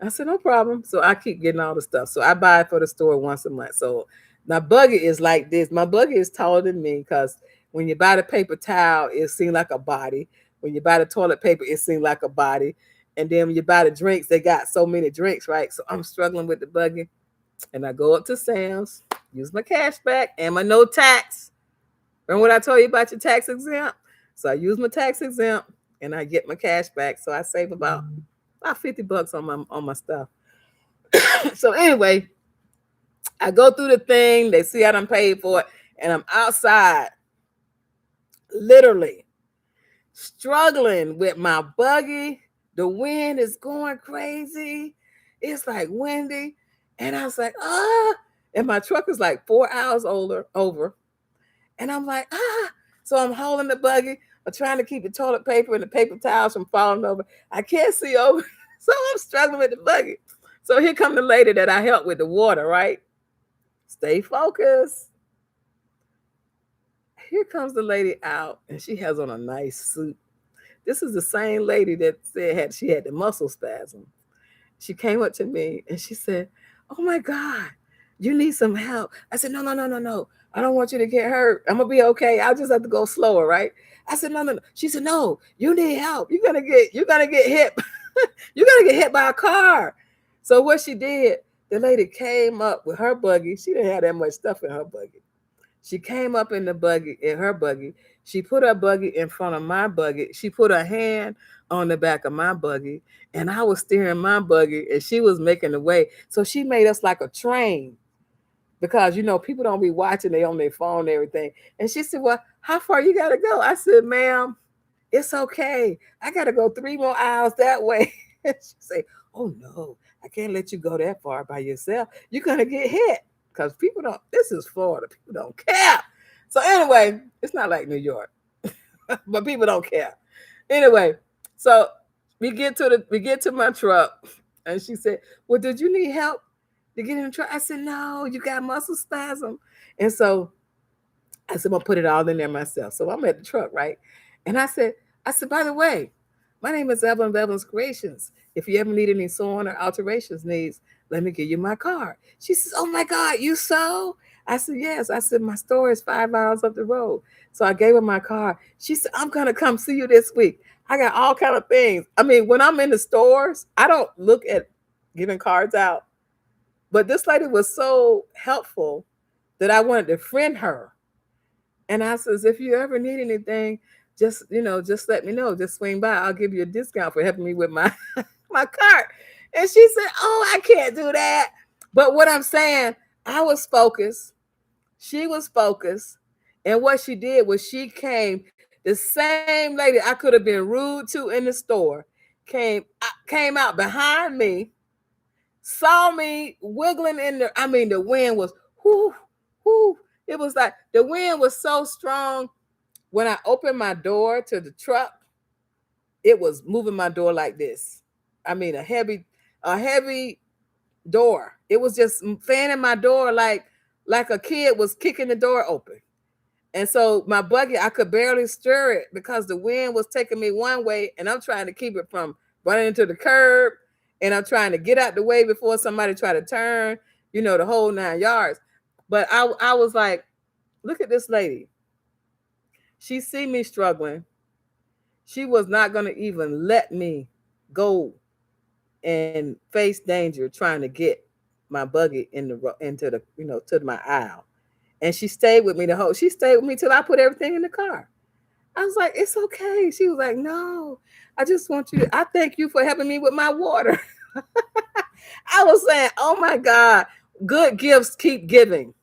I said, no problem. So I keep getting all the stuff. So I buy it for the store once a month. So my buggy is like this. My buggy is taller than me because when you buy the paper towel, it seems like a body. When you buy the toilet paper, it seems like a body. And then when you buy the drinks, they got so many drinks, right? So I'm struggling with the buggy. And I go up to Sam's, use my cash back and my no tax. Remember what I told you about your tax exempt? So I use my tax exempt and I get my cash back. So I save about $50 on my stuff. So anyway, I go through the thing. They see I done paid for it. And I'm outside, literally struggling with my buggy. The wind is going crazy. It's like windy. And I was like, and my truck is like 4 hours over. And I'm like, So I'm holding the buggy. I'm trying to keep the toilet paper and the paper towels from falling over. I can't see over. So I'm struggling with the buggy. So here come the lady that I helped with the water, right? Stay focused. here comes the lady out, and she has on a nice suit. This is the same lady that said she had the muscle spasm. She came up to me and she said, "Oh my God, you need some help." I said, "No, no, no, no, no. I don't want you to get hurt. I'm gonna be okay. I'll just have to go slower, right?" I said, "No, no, no." She said, "No, you need help. You're gonna get hit. You're gonna get hit by a car." So what she did, the lady came up with her buggy. She didn't have that much stuff in her buggy. She came up in her buggy. She put her buggy in front of my buggy. She put her hand on the back of my buggy, and I was steering my buggy, and she was making the way. So she made us like a train because people don't be watching, they on their phone and everything. And she said, "Well, how far you gotta go?" I said, "Ma'am, it's okay. I gotta go 3 more aisles that way." She said, "Oh no, I can't let you go that far by yourself. You're gonna get hit." Because people don't, this is Florida, people don't care. So anyway, it's not like New York, but people don't care. Anyway, so we get to my truck, and she said, "Well, did you need help to get in the truck?" I said, "No, you got muscle spasm." And so I said, "I'm gonna put it all in there myself." So I'm at the truck, right? And I said, "By the way, my name is Evelyn of Evelyn's Creations. If you ever need any sewing or alterations needs, let me give you my card." She says, "Oh my God, you sew?" I said, "Yes." I said, "My store is 5 miles up the road." So I gave her my card. She said, "I'm gonna come see you this week. I got all kind of things." I mean, when I'm in the stores, I don't look at giving cards out. But this lady was so helpful that I wanted to friend her. And I says, "If you ever need anything, just let me know. Just swing by. I'll give you a discount for helping me with my my cart." And she said, "Oh, I can't do that." But what I'm saying, I was focused. She was focused. And what she did was she came, the same lady I could have been rude to in the store, came out behind me, saw me wiggling the wind was whoo, whoo. It was like the wind was so strong. When I opened my door to the truck, it was moving my door like this. I mean, a heavy door. It was just fanning my door like a kid was kicking the door open. And so my buggy, I could barely stir it because the wind was taking me one way, and I'm trying to keep it from running into the curb, and I'm trying to get out the way before somebody try to turn, the whole 9 yards. But I was like, look at this lady. She see me struggling. She was not going to even let me go and face danger trying to get my buggy into the to my aisle. And she stayed with me she stayed with me till I put everything in the car. I was like, "It's okay." She was like, "No, I thank you for helping me with my water." I was saying, "Oh my God, good gifts keep giving.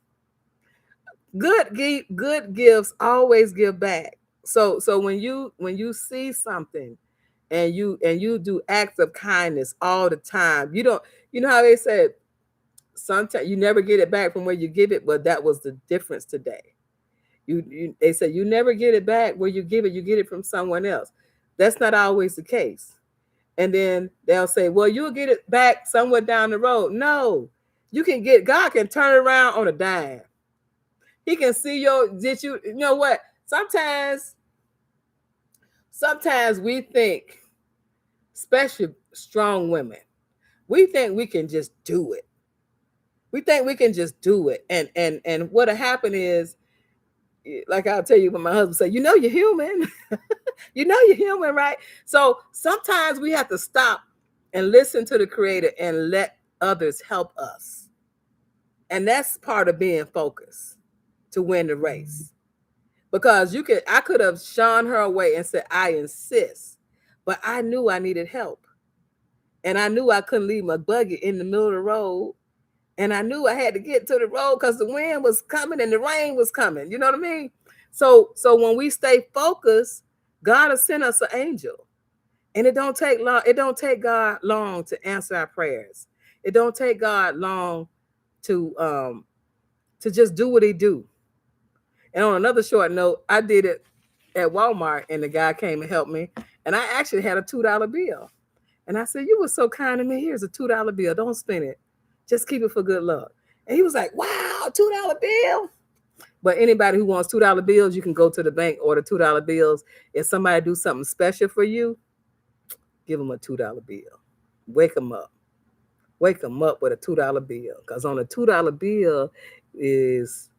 Good gifts always give back." So when you see something and you do acts of kindness all the time, you know how they said sometimes you never get it back from where you give it, but that was the difference today. They say you never get it back where you give it, you get it from someone else. That's not always the case. And then they'll say, "Well, you'll get it back somewhere down the road." No, God can turn around on a dime. He can see you know what? Sometimes we think, especially strong women, we think we can just do it. We think we can just do it. And what'll happen is, like I'll tell you when my husband say, "You're human." You're human, right? So sometimes we have to stop and listen to the creator and let others help us. And that's part of being focused to win the race. Because I could have shone her away and said, "I insist." But I knew I needed help. And I knew I couldn't leave my buggy in the middle of the road. And I knew I had to get to the road because the wind was coming and the rain was coming. You know what I mean? So when we stay focused, God will send us an angel. And it don't take long. It don't take God long to answer our prayers. It don't take God long to just do what he do. And on another short note, I did it at Walmart, and the guy came and helped me. And I actually had a $2 bill. And I said, "You were so kind to me. Here's a $2 bill. Don't spend it. Just keep it for good luck." And he was like, "Wow, $2 bill." But anybody who wants $2 bills, you can go to the bank, order $2 bills. If somebody do something special for you, give them a $2 bill. Wake them up. Wake them up with a $2 bill. Because on a $2 bill is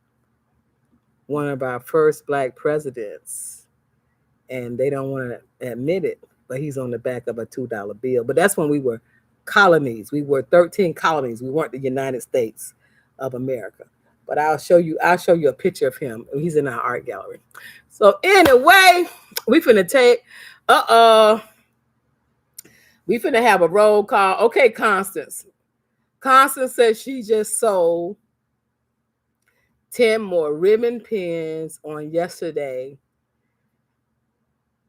one of our first Black presidents. And they don't want to admit it, but he's on the back of a $2 bill. But that's when we were colonies. We were 13 colonies. We weren't the United States of America. But I'll show you a picture of him. He's in our art gallery. So anyway, we finna take, we finna have a roll call. Okay, Constance. Constance said she just sold 10 more ribbon pins on yesterday.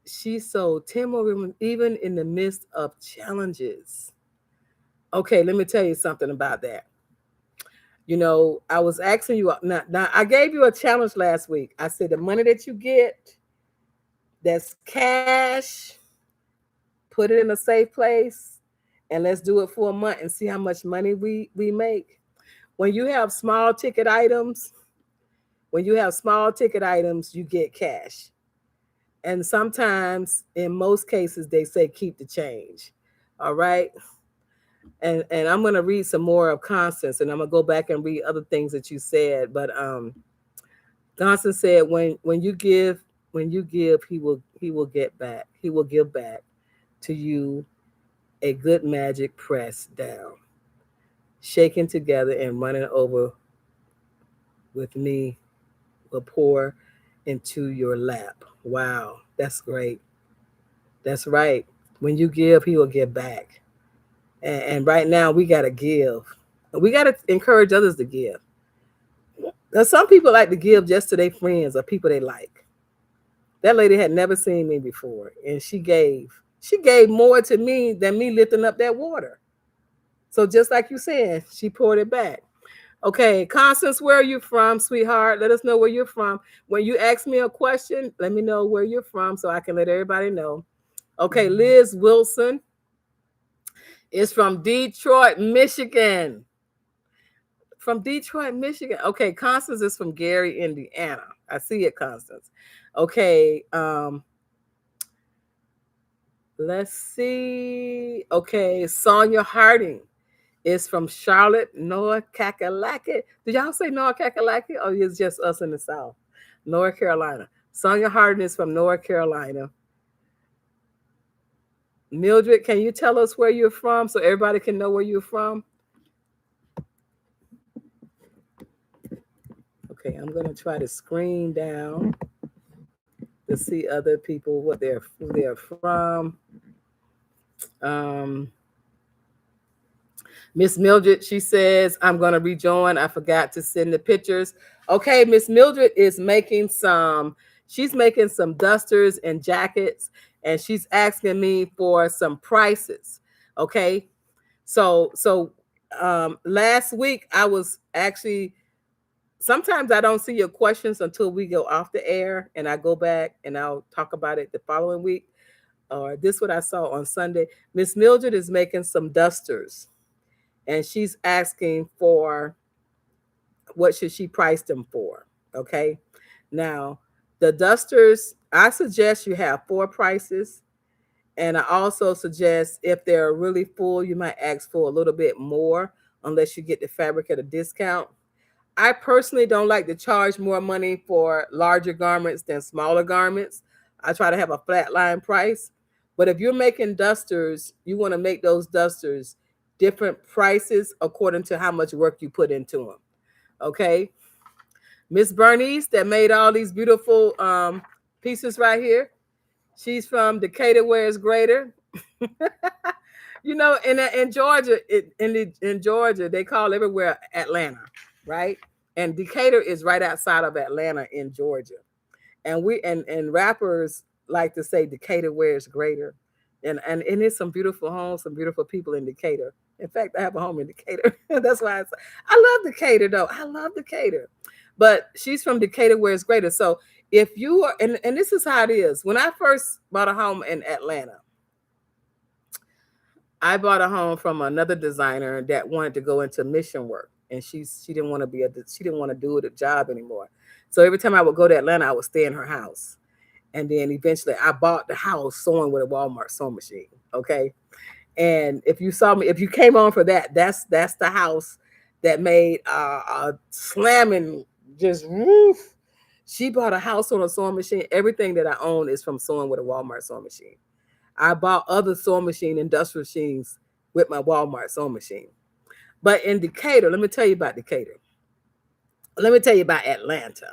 She sold 10 more ribbon, even in the midst of challenges. Okay, let me tell you something about that. You know, I was asking you, now I gave you a challenge last week. I said the money that you get, that's cash, put it in a safe place, and let's do it for a month and see how much money we make. When you have small ticket items, you get cash. And sometimes, in most cases, they say keep the change. All right. And I'm going to read some more of Constance, and I'm going to go back and read other things that you said. But Constance said, when you give, he will get back. He will give back to you a good magic pressed down, shaken together, and running over with me will pour into your lap. Wow, that's great. That's right. When you give, he will give back. And right now, we got to give. We got to encourage others to give. Because some people like to give just to their friends or people they like. That lady had never seen me before, and she gave. She gave more to me than me lifting up that water. So just like you said, she poured it back. Okay, Constance, where are you from, sweetheart? Let us know where you're from. When you ask me a question, let me know where you're from so I can let everybody know. Okay, Liz Wilson is from Detroit, Michigan. From Detroit, Michigan. Okay, Constance is from Gary, Indiana. I see it, Constance. Okay, let's see. Okay, Sonia Harding is from Charlotte, North Kakalaki. Did y'all say North Kakalaki, or is just us in the South? North Carolina. Sonia Harding is from North Carolina. Mildred, can you tell us where you're from so everybody can know where you're from? Okay, I'm going to try to screen down to see other people, who they're from. Miss Mildred, she says, I'm going to rejoin. I forgot to send the pictures. Okay, Miss Mildred is making some dusters and jackets, and she's asking me for some prices. Okay, so last week I was actually, sometimes I don't see your questions until we go off the air, and I go back and I'll talk about it the following week. Or this is what I saw on Sunday. Miss Mildred is making some dusters, and she's asking for what should she price them for. Okay, now the dusters, I suggest you have 4 prices, and I also suggest if they're really full, you might ask for a little bit more unless you get the fabric at a discount. I personally don't like to charge more money for larger garments than smaller garments. I try to have a flat line price. But if you're making dusters, you want to make those dusters different prices according to how much work you put into them. Okay. Miss Bernice that made all these beautiful pieces right here. She's from Decatur, where it's greater. You know, in Georgia, in Georgia, they call everywhere Atlanta, right? And Decatur is right outside of Atlanta in Georgia. And and rappers like to say Decatur, where it's greater. And it's some beautiful homes, some beautiful people in Decatur. In fact, I have a home in Decatur. That's why I love Decatur, though. I love Decatur. But she's from Decatur, where it's greater. So if you are, and this is how it is. When I first bought a home in Atlanta, I bought a home from another designer that wanted to go into mission work, and she didn't want to do the job anymore. So every time I would go to Atlanta, I would stay in her house. And then eventually I bought the house sewing with a Walmart sewing machine. Okay. And if you saw me, if you came on for that, that's the house that made a slamming just roof. She bought a house on a sewing machine. Everything that I own is from sewing with a Walmart sewing machine. I bought other sewing machine, industrial machines with my Walmart sewing machine. But in Decatur, let me tell you about Decatur. Let me tell you about Atlanta.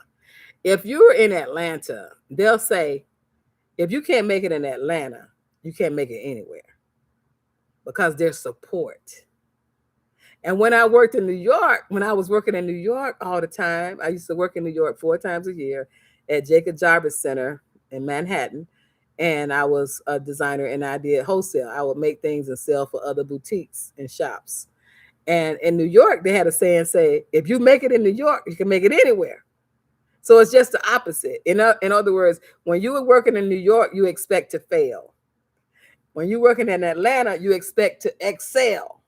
If you're in Atlanta, they'll say, if you can't make it in Atlanta, you can't make it anywhere because there's support. And when I worked in New York, when I was working in New York all the time, I used to work in New York 4 times a year at Jacob Jarvis Center in Manhattan. And I was a designer and I did wholesale. I would make things and sell for other boutiques and shops. And in New York, they had a saying say, if you make it in New York, you can make it anywhere. So it's just the opposite. In other words, when you were working in New York, you expect to fail. When you're working in Atlanta, you expect to excel.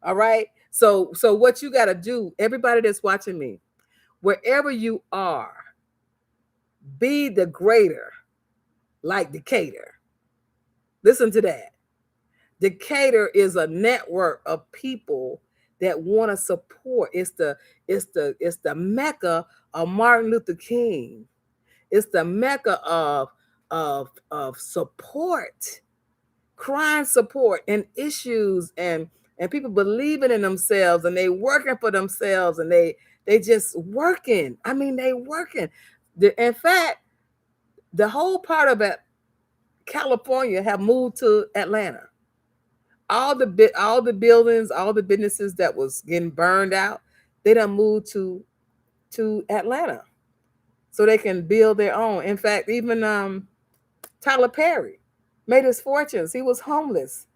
All right. So what you got to do, everybody that's watching me, wherever you are, be the greater like Decatur. Listen to that. Decatur is a network of people that want to support. It's the Mecca of Martin Luther King. It's the Mecca of support, crime support and issues and people believing in themselves and they working for themselves and they just working. I mean, they working. In fact, the whole part of it, California have moved to Atlanta. All the buildings, all the businesses that was getting burned out, they done moved to Atlanta so they can build their own. In fact, even Tyler Perry made his fortunes. He was homeless,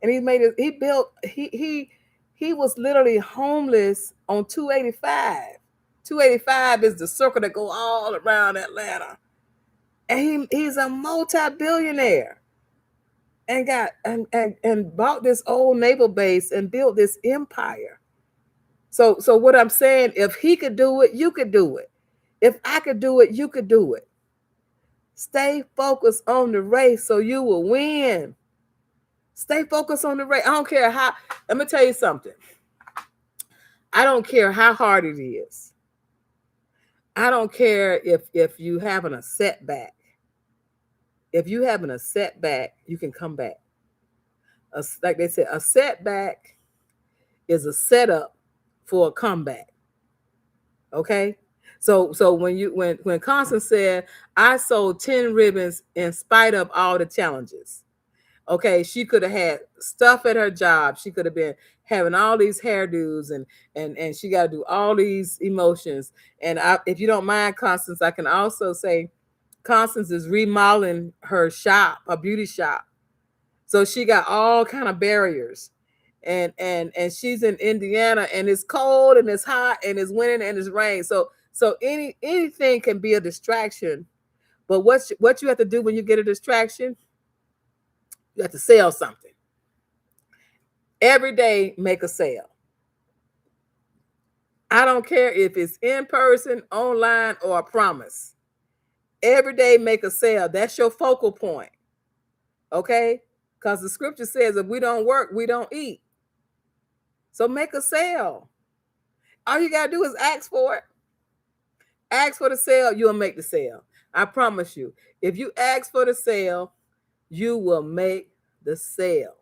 and he was literally homeless on 285. 285 is the circle that go all around Atlanta, and he's a multi-billionaire. And got and bought this old naval base and built this empire. So what I'm saying, if he could do it, you could do it. If I could do it, you could do it. Stay focused on the race so you will win. Stay focused on the race. I don't care how. Let me tell you something. I don't care how hard it is. I don't care if you having a setback. If you having a setback, you can come back. Like they said, a setback is a setup for a comeback. Okay? So when Constance said, I sold 10 ribbons in spite of all the challenges. Okay, she could have had stuff at her job. She could have been having all these hairdos and she got to do all these emotions. And if you don't mind, Constance, I can also say Constance is remodeling her shop, a beauty shop. So she got all kind of barriers. And she's in Indiana and it's cold and it's hot and it's winter and it's rain. So anything can be a distraction. But what you have to do when you get a distraction, you have to sell something. Every day, make a sale. I don't care if it's in person, online, or a promise. Every day, make a sale. That's your focal point. Okay? Because the scripture says if we don't work, we don't eat. So make a sale. All you got to do is ask for it. Ask for the sale, you'll make the sale. I promise you. If you ask for the sale, you will make the sale.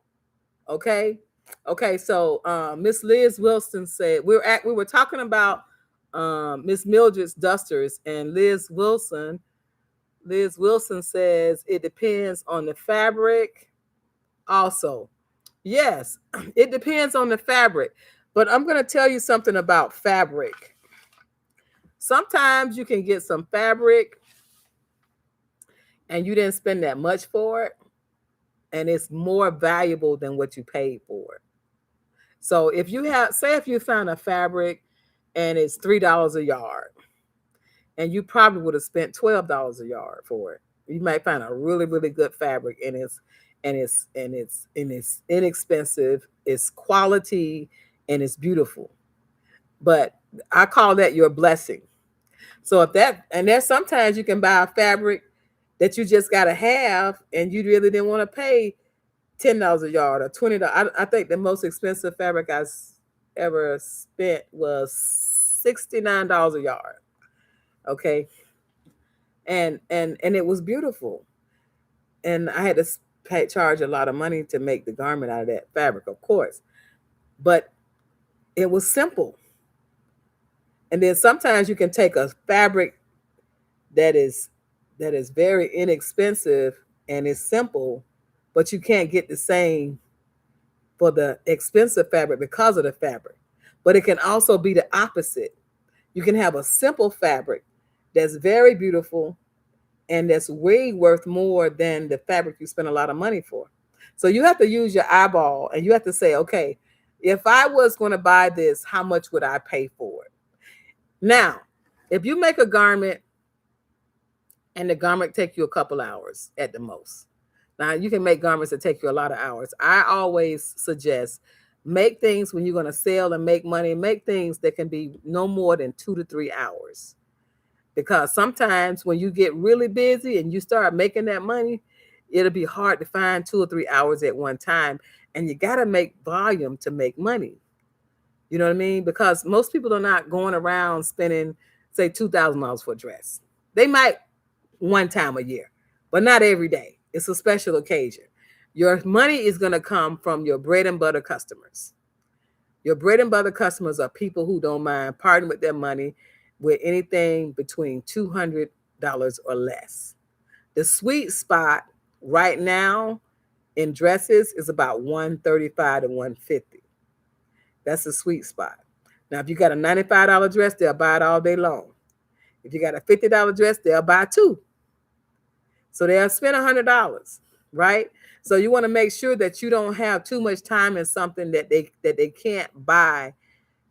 Okay? Okay, so Miss Liz Wilson said, we were talking about Miss Mildred's dusters, and Liz Wilson says it depends on the fabric also. Yes, it depends on the fabric. But I'm going to tell you something about fabric. Sometimes you can get some fabric and you didn't spend that much for it, and it's more valuable than what you paid for it. So if you found a fabric and it's $3 a yard, and you probably would have spent $12 a yard for it. You might find a really, really good fabric, and it's inexpensive, it's quality, and it's beautiful. But I call that your blessing. So if that, and there's sometimes you can buy a fabric that you just got to have, and you really didn't want to pay $10 a yard or $20. I think the most expensive fabric I ever spent was $69 a yard. Okay, and it was beautiful, and I had to charge a lot of money to make the garment out of that fabric, of course, but it was simple. And then sometimes you can take a fabric that is very inexpensive and is simple, but you can't get the same for the expensive fabric because of the fabric. But it can also be the opposite. You can have a simple fabric that's very beautiful and that's way worth more than the fabric you spend a lot of money for. So you have to use your eyeball, and you have to say, okay, if I was going to buy this, how much would I pay for it? Now, if you make a garment and the garment take you a couple hours at the most. Now, you can make garments that take you a lot of hours. I always suggest make things when you're going to sell and make money, make things that can be no more than 2 to 3 hours. Because sometimes when you get really busy and you start making that money, it'll be hard to find 2 or 3 hours at one time. And you got to make volume to make money. You know what I mean? Because most people are not going around spending, say, $2,000 for a dress. They might one time a year, but not every day. It's a special occasion. Your money is going to come from your bread and butter customers. Your bread and butter customers are people who don't mind parting with their money with anything between $200 or less. The sweet spot right now in dresses is about $135 to $150. That's a sweet spot. Now, if you got a $95 dress, they'll buy it all day long. If you got a $50 dress, they'll buy 2. So they'll spend $100, right? So you want to make sure that you don't have too much time in something that they can't buy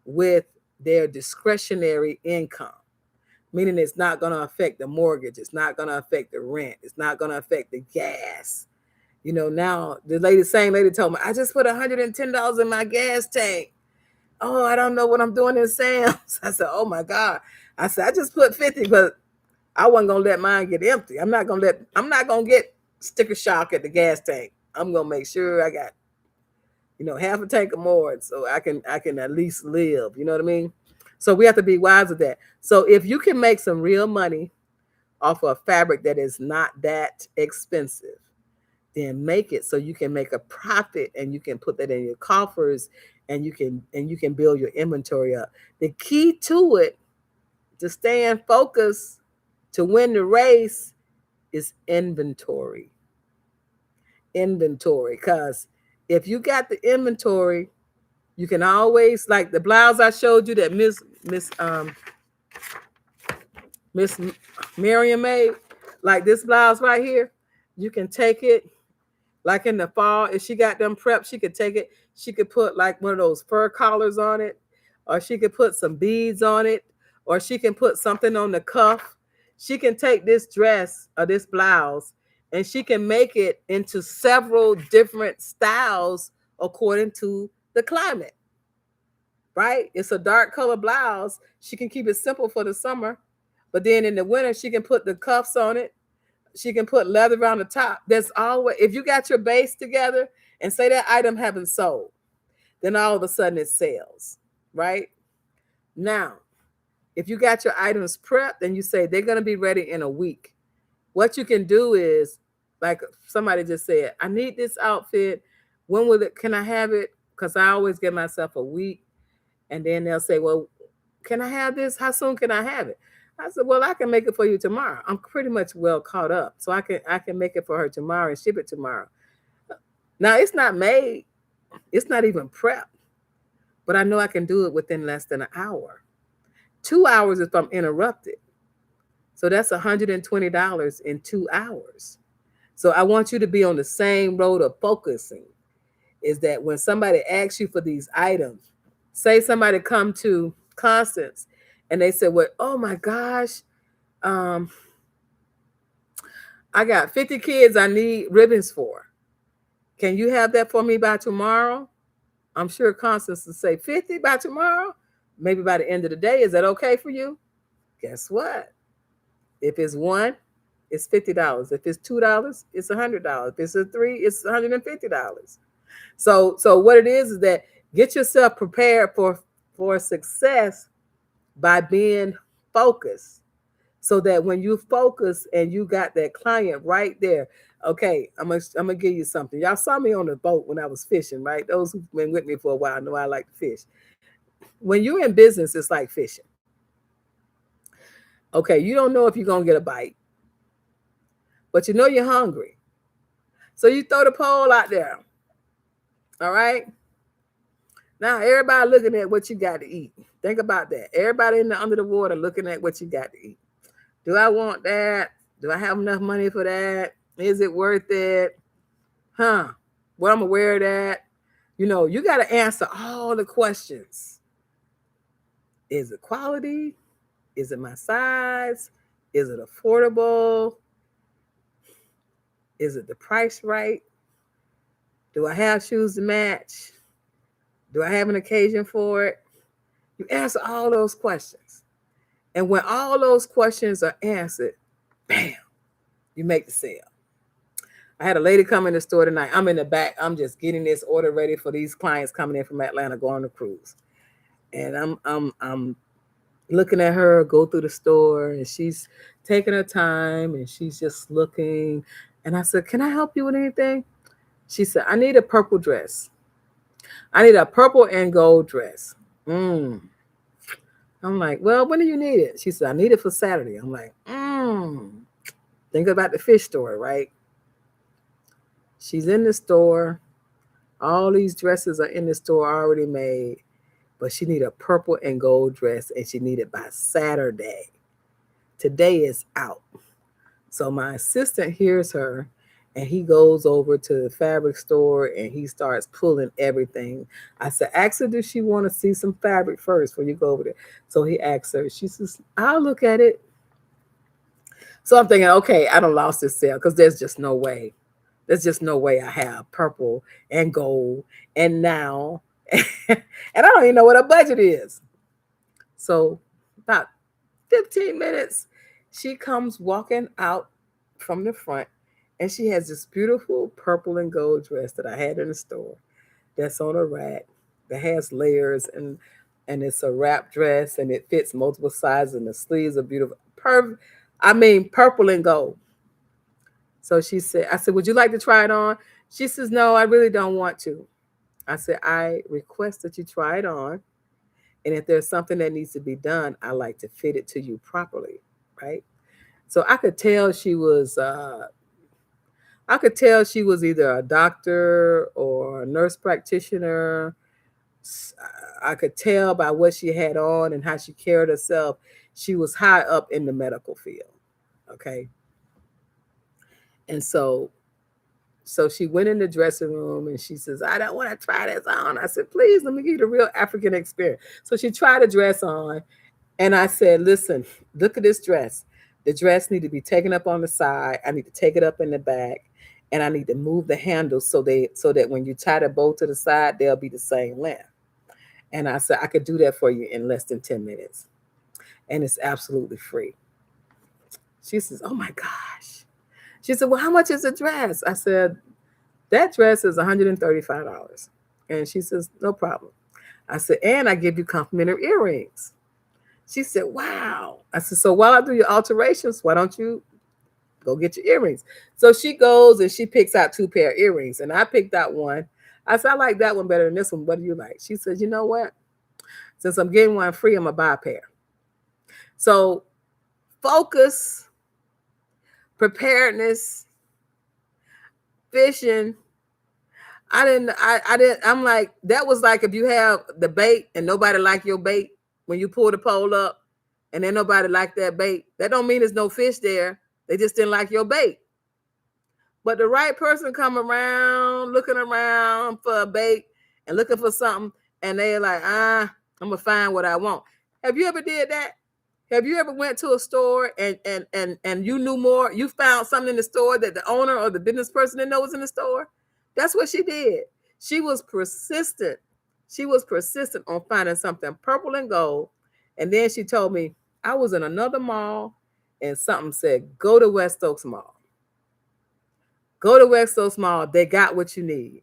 with their discretionary income. Meaning it's not going to affect the mortgage. It's not going to affect the rent. It's not going to affect the gas. You know, now the same lady told me, I just put $110 in my gas tank. Oh, I don't know what I'm doing in Sam's. I said, oh my God. I said, I just put 50, but I wasn't gonna let mine get empty. I'm not gonna get sticker shock at the gas tank. I'm gonna make sure I got, half a tank or more, so I can at least live. You know what I mean? So we have to be wise of that. So if you can make some real money off of a fabric that is not that expensive, then make it so you can make a profit, and you can put that in your coffers, and you can build your inventory up. The key to it, to stay in focus, to win the race, is inventory. Because if you got the inventory, you can always, like the blouse I showed you that Miss Miriam made, like this blouse right here, you can take it, like in the fall, if she got them prepped, she could take it. She could put like one of those fur collars on it, or she could put some beads on it, or she can put something on the cuff. She can take this dress or this blouse, and she can make it into several different styles according to the climate, right? It's a dark color blouse. She can keep it simple for the summer, but then in the winter, she can put the cuffs on it. She can put leather around the top. There's always, if you got your base together and say that item haven't sold, then all of a sudden it sells, right? Now, if you got your items prepped and you say they're going to be ready in a week, what you can do is, like somebody just said, I need this outfit. When will it, can I have it? Because I always give myself a week. And then they'll say, well, can I have this? How soon can I have it? I said, well, I can make it for you tomorrow. I'm pretty much well caught up. So I can make it for her tomorrow and ship it tomorrow. Now, it's not made. It's not even prepped. But I know I can do it within less than an hour. 2 hours if I'm interrupted. So that's $120 in 2 hours. So I want you to be on the same road of focusing. Is that when somebody asks you for these items, say somebody come to Constance and they said, well, oh my gosh, I got 50 kids I need ribbons for. Can you have that for me by tomorrow? I'm sure Constance will say 50 by tomorrow, maybe by the end of the day. Is that okay for you? Guess what? If it's one, it's $50. If it's $2, it's $100. If it's a three, it's $150. So what it is that get yourself prepared for success by being focused. So that when you focus and you got that client right there, okay, I'm gonna give you something. Y'all saw me on the boat when I was fishing, right? Those who've been with me for a while know I like to fish. When you're in business, it's like fishing. Okay, you don't know if you're gonna get a bite, but you know you're hungry. So you throw the pole out there. All right. Now everybody looking at what you got to eat. Think about that. Everybody under the water looking at what you got to eat. Do I want that? Do I have enough money for that? Is it worth it? Huh? What I'm aware of that? You got to answer all the questions. Is it quality? Is it my size? Is it affordable? Is it the price right? Do I have shoes to match? Do I have an occasion for it? You answer all those questions. And when all those questions are answered, bam, you make the sale. I had a lady come in the store tonight. I'm in the back. I'm just getting this order ready for these clients coming in from Atlanta going on a cruise. And I'm looking at her go through the store, and she's taking her time and she's just looking. And I said, "Can I help you with anything?" She said, "I need a purple dress. I need a purple and gold dress." I'm like, "Well, when do you need it?" She said, "I need it for Saturday." I'm like, think about the fish store, right? She's in the store. All these dresses are in the store already made, but she need a purple and gold dress, and she need it by Saturday. Today is out. So my assistant hears her, and he goes over to the fabric store and he starts pulling everything. I said, "Ask her, does she want to see some fabric first before you go over there?" So he asks her. She says, "I'll look at it." So I'm thinking, okay, I done lost this sale because there's just no way. There's just no way I have purple and gold and now. And I don't even know what her budget is. So about 15 minutes, she comes walking out from the front, and she has this beautiful purple and gold dress that I had in the store that's on a rack that has layers, and it's a wrap dress, and it fits multiple sizes, and the sleeves are beautiful. Purple and gold. So I said, "Would you like to try it on?" She says, "No, I really don't want to." I said, "I request that you try it on. And if there's something that needs to be done, I like to fit it to you properly." Right. So I could tell she was either a doctor or a nurse practitioner. I could tell by what she had on and how she carried herself. She was high up in the medical field. Okay. And so she went in the dressing room and she says, "I don't want to try this on." I said, "Please, let me give you the real African experience." So she tried a dress on, and I said, "Listen, look at this dress. The dress need to be taken up on the side. I need to take it up in the back, and I need to move the handles so that when you tie the bow to the side, they'll be the same length." And I said, "I could do that for you in less than 10 minutes. And it's absolutely free." She says, "Oh my gosh." She said, "Well, how much is the dress?" I said, "That dress is $135. And she says, "No problem." I said, "And I give you complimentary earrings." She said, "Wow." I said, "So while I do your alterations, why don't you go get your earrings?" So she goes and she picks out 2 pair of earrings, and I picked out one. I said, "I like that one better than this one. What do you like?" She says, "You know what? Since I'm getting one free, I'm going to buy a pair." So focus, preparedness, fishing. I'm like, that was like if you have the bait and nobody like your bait when you pull the pole up and then nobody like that bait. That don't mean there's no fish there. They just didn't like your bait. But the right person come around, looking around for a bait and looking for something, and they're like, I'm going to find what I want. Have you ever did that? Have you ever went to a store and you knew more? You found something in the store that the owner or the business person didn't know was in the store? That's what she did. She was persistent. She was persistent on finding something purple and gold. And then she told me, I was in another mall and something said, go to West Oaks Mall. Go to West Oaks Mall. They got what you need.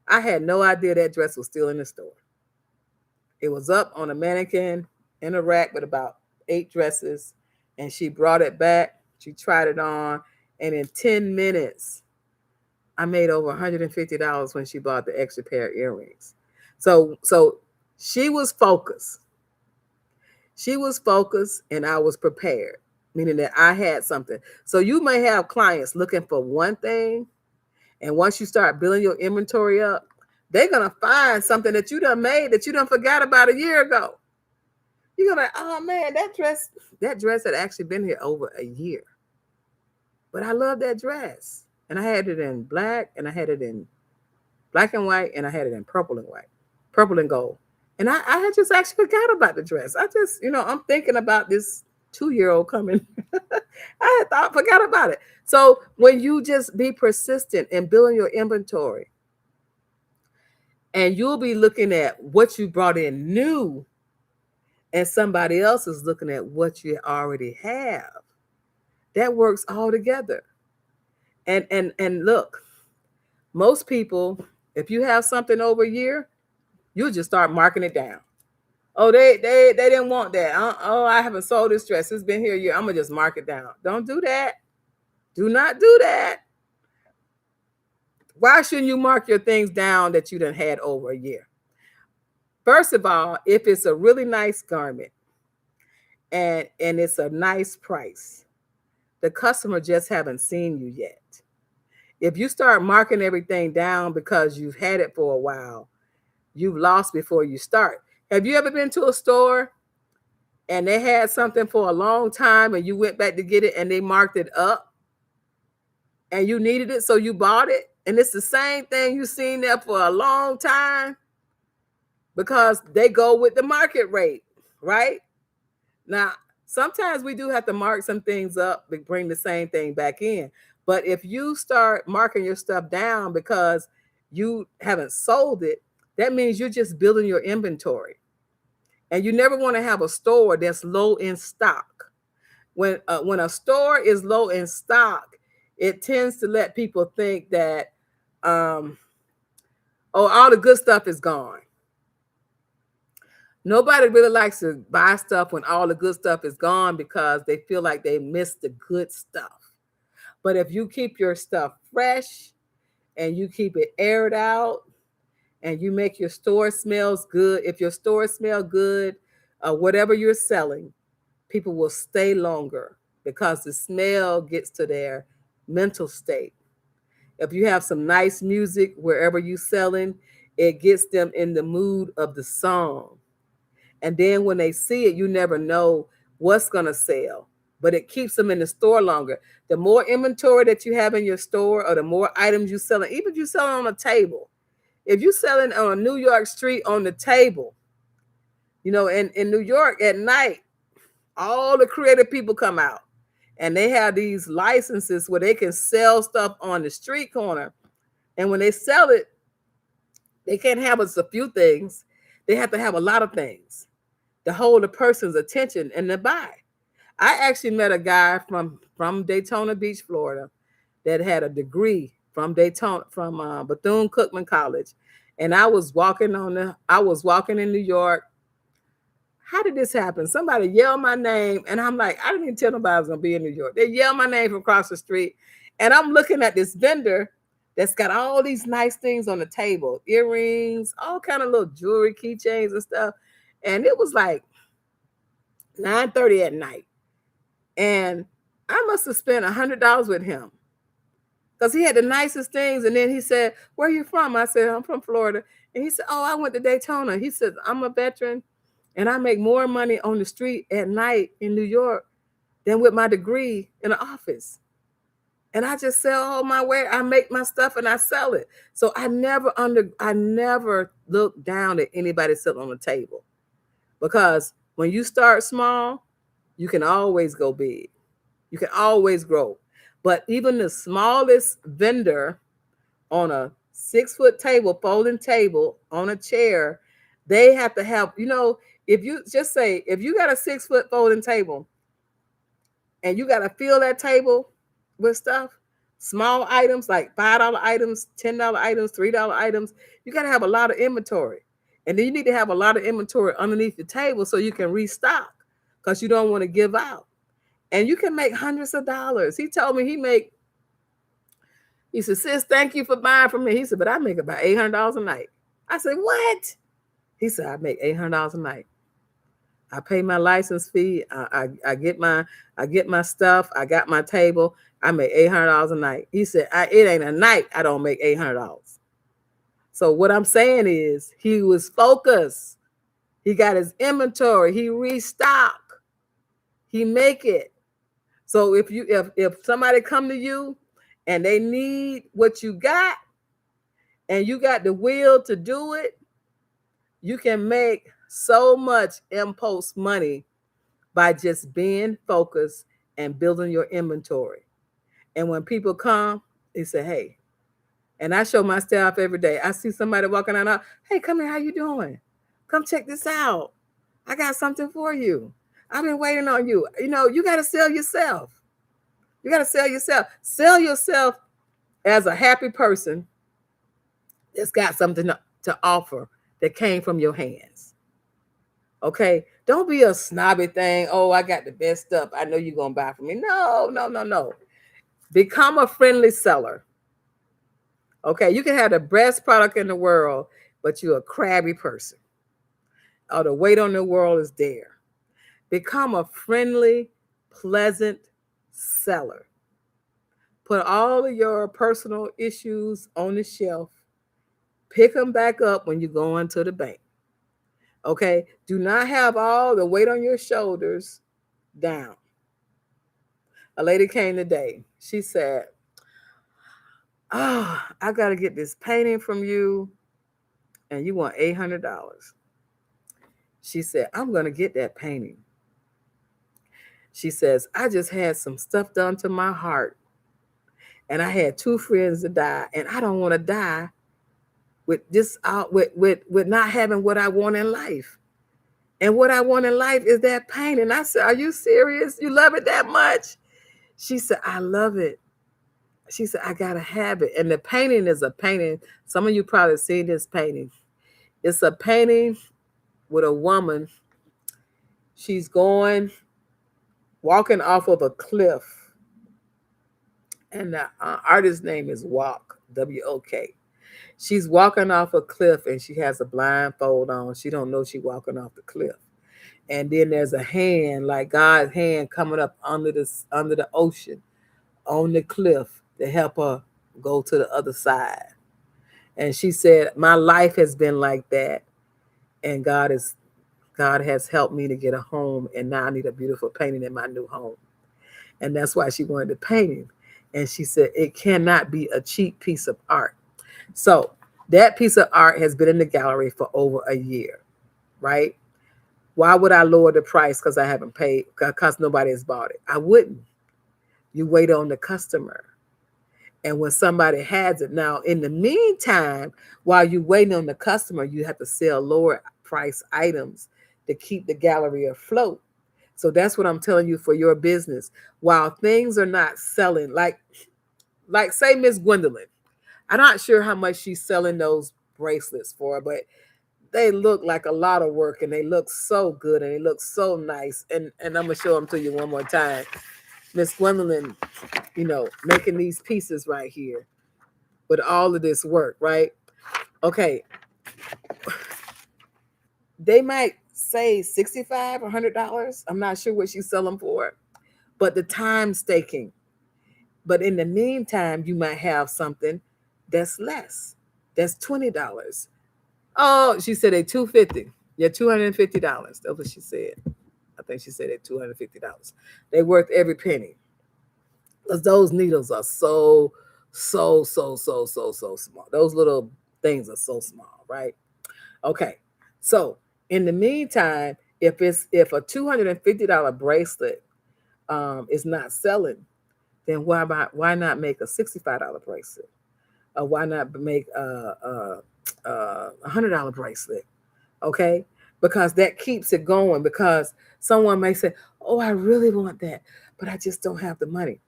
I had no idea that dress was still in the store. It was up on a mannequin in a rack with about 8 dresses. And she brought it back. She tried it on. And in 10 minutes, I made over $150 when she bought the extra pair of earrings. So she was focused. She was focused and I was prepared, meaning that I had something. So you may have clients looking for one thing. And once you start building your inventory up, they're going to find something that you done made that you done forgot about a year ago. You're going to, oh man, that dress had actually been here over a year. But I love that dress. And I had it in black, and I had it in black and white, and I had it in purple and white, purple and gold. And I had just actually forgot about the dress. I just, I'm thinking about this 2-year-old coming. I had forgot about it. So when you just be persistent in building your inventory, and you'll be looking at what you brought in new, and somebody else is looking at what you already have, that works all together. And look, most people, if you have something over a year, you'll just start marking it down. Oh, they didn't want that. I haven't sold this dress. It's been here a year. I'm gonna just mark it down. Don't do that. Do not do that. Why shouldn't you mark your things down that you done had over a year? First of all, if it's a really nice garment and it's a nice price, the customer just haven't seen you yet. If you start marking everything down because you've had it for a while, you've lost before you start. Have you ever been to a store and they had something for a long time and you went back to get it and they marked it up and you needed it, so you bought it? And it's the same thing you've seen there for a long time because they go with the market rate, right? Now, sometimes we do have to mark some things up to bring the same thing back in. But if you start marking your stuff down because you haven't sold it, that means you're just building your inventory. And you never want to have a store that's low in stock. When a store is low in stock, it tends to let people think that, all the good stuff is gone. Nobody really likes to buy stuff when all the good stuff is gone because they feel like they missed the good stuff. But if you keep your stuff fresh and you keep it aired out and you make your store smells good, if your store smells good, whatever you're selling, people will stay longer because the smell gets to their mental state. If you have some nice music wherever you're selling, it gets them in the mood of the song. And then when they see it, you never know what's going to sell, but it keeps them in the store longer. The more inventory that you have in your store or the more items you selling, even if you're selling on a table, if you're selling on a New York street on the table, in New York at night, all the creative people come out and they have these licenses where they can sell stuff on the street corner. And when they sell it, they can't have just a few things. They have to have a lot of things to hold a person's attention and to buy. I actually met a guy from Daytona Beach, Florida, that had a degree from Bethune-Cookman College. And I was walking in New York. How did this happen? Somebody yelled my name, and I'm like, I didn't even tell nobody I was gonna be in New York. They yelled my name from across the street, and I'm looking at this vendor that's got all these nice things on the table, earrings, all kind of little jewelry, keychains and stuff. And it was like 9:30 at night. And I must have spent $100 with him because he had the nicest things. And then he said, where are you from? I said, I'm from Florida. And he said, oh, I went to Daytona. He said, I'm a veteran and I make more money on the street at night in New York than with my degree in the office. And I just sell all my way. I make my stuff and I sell it. So I never look down at anybody sitting on the table, because when you start small, you can always go big. You can always grow. But even the smallest vendor on a 6-foot table, folding table, on a chair, They have to have, if you just say, if you got a 6-foot folding table and you got to fill that table with stuff, small items like $5 items, $10 items, $3 items, you got to have a lot of inventory. And then you need to have a lot of inventory underneath the table so you can restock, because you don't want to give out. And you can make hundreds of dollars. He told me he said, sis, thank you for buying from me. He said, but I make about $800 a night. I said, what? He said, I make $800 a night. I pay my license fee. I get my stuff. I got my table. I make $800 a night. He said, it ain't a night I don't make $800. So what I'm saying is, he was focused. He got his inventory. He restock. He make it. So if somebody come to you and they need what you got, and you got the will to do it, you can make so much impulse money by just being focused and building your inventory. And when people come, they say, hey, and I show my staff every day. I see somebody walking out, hey, come here, how you doing? Come check this out. I got something for you. I've been waiting on you. You got to sell yourself. You got to sell yourself. Sell yourself as a happy person that's got something to offer that came from your hands. Okay? Don't be a snobby thing. Oh, I got the best stuff. I know you're going to buy from me. No. Become a friendly seller. Okay? You can have the best product in the world, but you're a crabby person. Or the weight on the world is there. Become a friendly, pleasant seller. Put all of your personal issues on the shelf. Pick them back up when you go into the bank. Okay? Do not have all the weight on your shoulders down. A lady came today. She said, oh, I got to get this painting from you, and you want $800. She said, I'm going to get that painting. She says, I just had some stuff done to my heart, and I had 2 friends that died, and I don't want to die with not having what I want in life. And what I want in life is that painting. And I said, are you serious? You love it that much? She said, I love it. She said, I got to have it. And the painting is a painting. Some of you probably seen this painting. It's a painting with a woman. She's walking off of a cliff. And the artist's name is Walk, W-O-K. She's walking off a cliff and she has a blindfold on. She don't know she's walking off the cliff. And then there's a hand, like God's hand, coming up under the ocean on the cliff to help her go to the other side. And she said, my life has been like that. And God has helped me to get a home. And now I need a beautiful painting in my new home. And that's why she wanted the painting. And she said, it cannot be a cheap piece of art. So that piece of art has been in the gallery for over a year, right? Why would I lower the price because I haven't paid, because nobody has bought it? I wouldn't. You wait on the customer. And when somebody has it, now in the meantime, while you're waiting on the customer, you have to sell lower price items to keep the gallery afloat. So that's what I'm telling you for your business. While things are not selling, like say Miss Gwendolyn, I'm not sure how much she's selling those bracelets for, but they look like a lot of work and they look so good and they look so nice. And I'm going to show them to you one more time. Miss Gwendolyn, making these pieces right here with all of this work, right? Okay. They might say $65 or $100. I'm not sure what she's selling for, but the time's taking. But in the meantime, you might have something that's less. That's $20. Oh, she said at $250. Yeah, $250. That's what she said. I think she said at $250. They worth every penny. Because those needles are so small. Those little things are so small, right? Okay. So in the meantime, if a $250 bracelet is not selling, then why not make a $65 bracelet? Or why not make a $100 bracelet? Okay, because that keeps it going. Because someone may say, oh, I really want that, but I just don't have the money.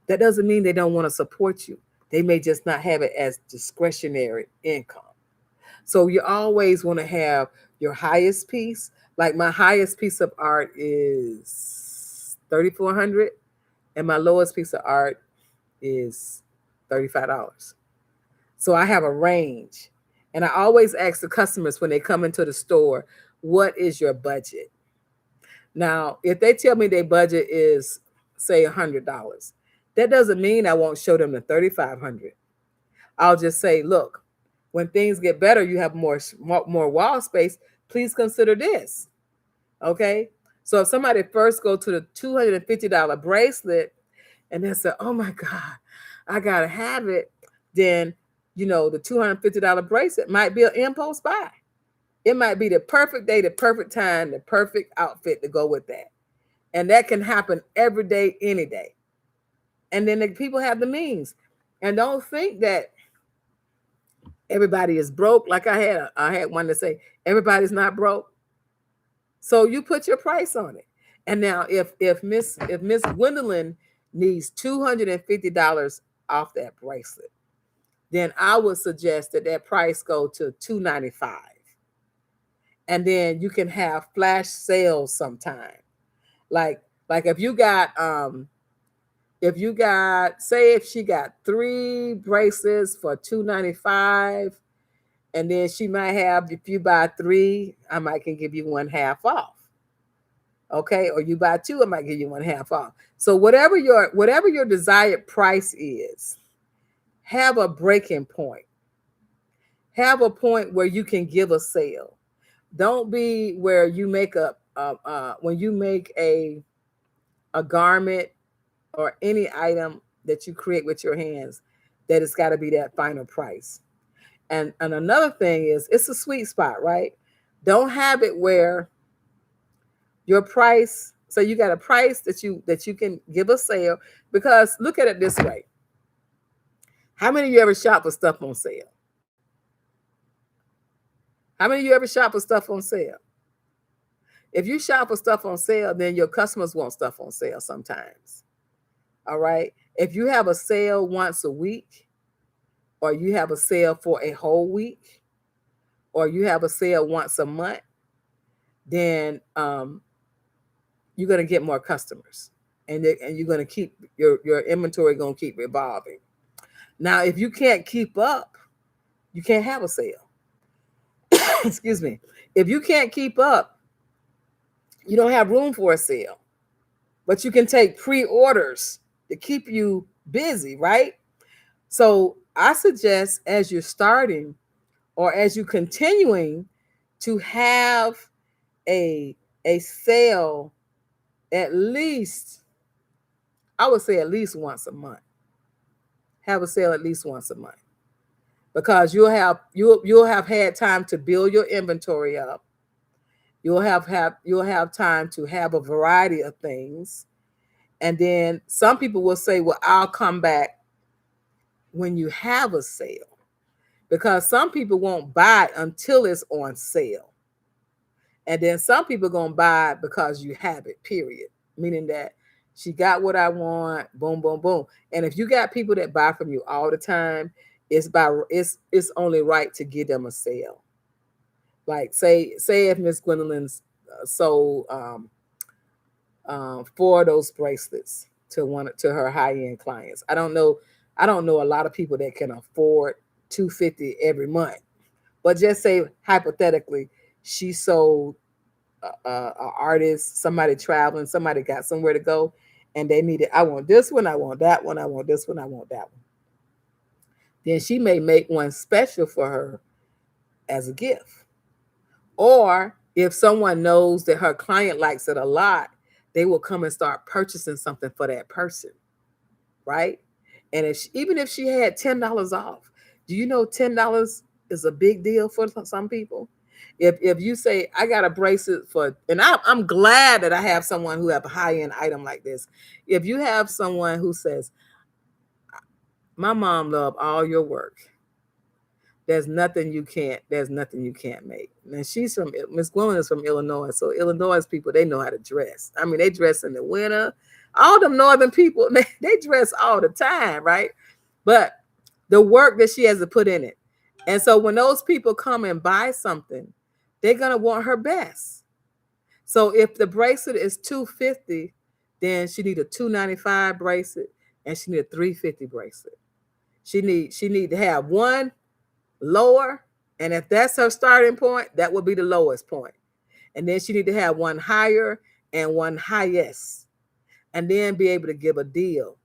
That doesn't mean they don't want to support you. They may just not have it as discretionary income. So you always want to have your highest piece. Like my highest piece of art is 3,400, and my lowest piece of art is $35. So I have a range. And I always ask the customers when they come into the store, what is your budget? Now, if they tell me their budget is, say, $100, that doesn't mean I won't show them the 3,500. I'll just say, look, when things get better, you have more wall space. Please consider this. Okay. So if somebody first go to the $250 bracelet and then say, oh my God, I got to have it, then, the $250 bracelet might be an impulse buy. It might be the perfect day, the perfect time, the perfect outfit to go with that. And that can happen every day, any day. And then the people have the means. And don't think that everybody is broke. Like I had one to say, everybody's not broke. So you put your price on it. And now if Miss Gwendolyn needs $250 off that bracelet, then I would suggest that price go to $295. And then you can have flash sales sometime. Like if you got say if she got 3 bracelets for $295, and then she might have, if you buy 3, I might can give you one half off. Okay, or you buy 2, I might give you one half off. So whatever your desired price is, have a breaking point. Have a point where you can give a sale. Don't be where you make when you make a garment or any item that you create with your hands, that it's got to be that final price. And another thing is, it's a sweet spot, right? Don't have it where your price, so you got a price that you can give a sale. Because look at it this way. How many of you ever shop for stuff on sale? How many of you ever shop for stuff on sale? If you shop for stuff on sale, then your customers want stuff on sale sometimes. All right. If you have a sale once a week, or you have a sale for a whole week, or you have a sale once a month, then you're going to get more customers, and you're going to keep your inventory going to keep revolving. Now, if you can't keep up, you can't have a sale. Excuse me. If you can't keep up, you don't have room for a sale, but you can take pre-orders to keep you busy, right? So I suggest, as you're starting or as you're continuing, to have a sale at least, I would say at least once a month. Have a sale at least once a month, because you'll have had time to build your inventory up. You'll have time to have a variety of things. And then some people will say, well, I'll come back when you have a sale, because some people won't buy it until it's on sale. And then some people are going to buy it because you have it, period. Meaning that she got what I want, boom, boom, boom. And if you got people that buy from you all the time, it's only right to give them a sale. Like say if Miss Gwendolyn's sold 4 of those bracelets to her high-end clients. I don't know a lot of people that can afford $250 every month. But just say hypothetically, she sold an artist, somebody traveling, somebody got somewhere to go, and they needed, I want this one, I want that one, I want this one, I want that one. Then she may make one special for her as a gift. Or if someone knows that her client likes it a lot, they will come and start purchasing something for that person, right? And even if she had $10 off, do you know $10 is a big deal for some people? If you say, I got a bracelet for, and I'm glad that I have someone who have a high-end item like this. If you have someone who says, my mom loved all your work, There's nothing you can't make. And Miss Gwendolyn is from Illinois. So Illinois people, they know how to dress. I mean, they dress in the winter. All them northern people, they dress all the time, right? But the work that she has to put in it. And so when those people come and buy something, they're gonna want her best. So if the bracelet is $250, then she need a $295 bracelet and she need a $350 bracelet. She need to have one lower, and if that's her starting point, that would be the lowest point. And then she need to have one higher and one highest, and then be able to give a deal.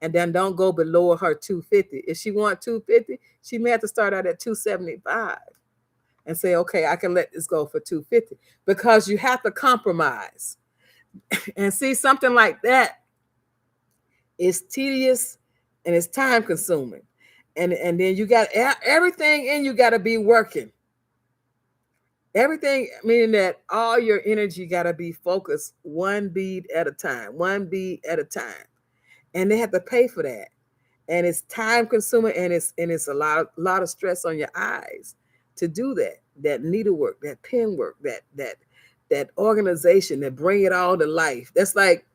And then don't go below her $250. If she want $250, she may have to start out at $275 and say, okay, I can let this go for $250, because you have to compromise. And see, something like that is tedious and it's time consuming. And then you got everything in you got to be working. Everything, meaning that all your energy got to be focused one bead at a time, and they have to pay for that. And it's time consuming, and it's a lot of stress on your eyes to do that needlework, that pen work, that organization, that bring it all to life. That's like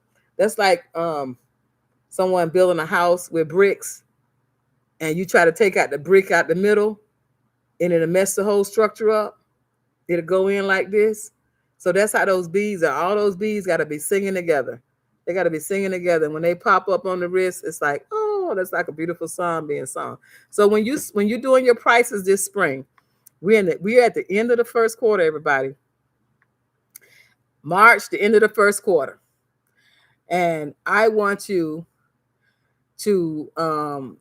someone building a house with bricks, and you try to take out the brick out the middle, and it'll mess the whole structure up. It'll go in like this. So that's how those beads are. All those beads got to be singing together. They got to be singing together. And when they pop up on the wrist, it's like, oh, that's like a beautiful song being sung. So when you're doing your prices this spring, we're at the end of the first quarter, everybody. March, the end of the first quarter. And I want you to,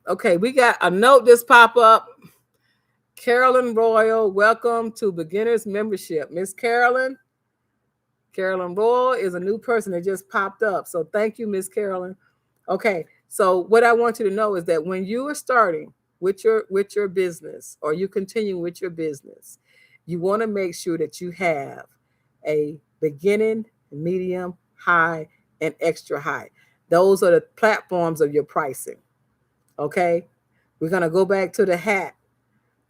okay, we got a note just pop up. Carolyn Royal, welcome to Beginners Membership. Miss Carolyn Royal is a new person that just popped up. So thank you, Miss Carolyn. Okay, so what I want you to know is that when you are starting with your business, or you continue with your business, you want to make sure that you have a beginning, medium, high, and extra high. Those are the platforms of your pricing. Okay, we're going to go back to the hat.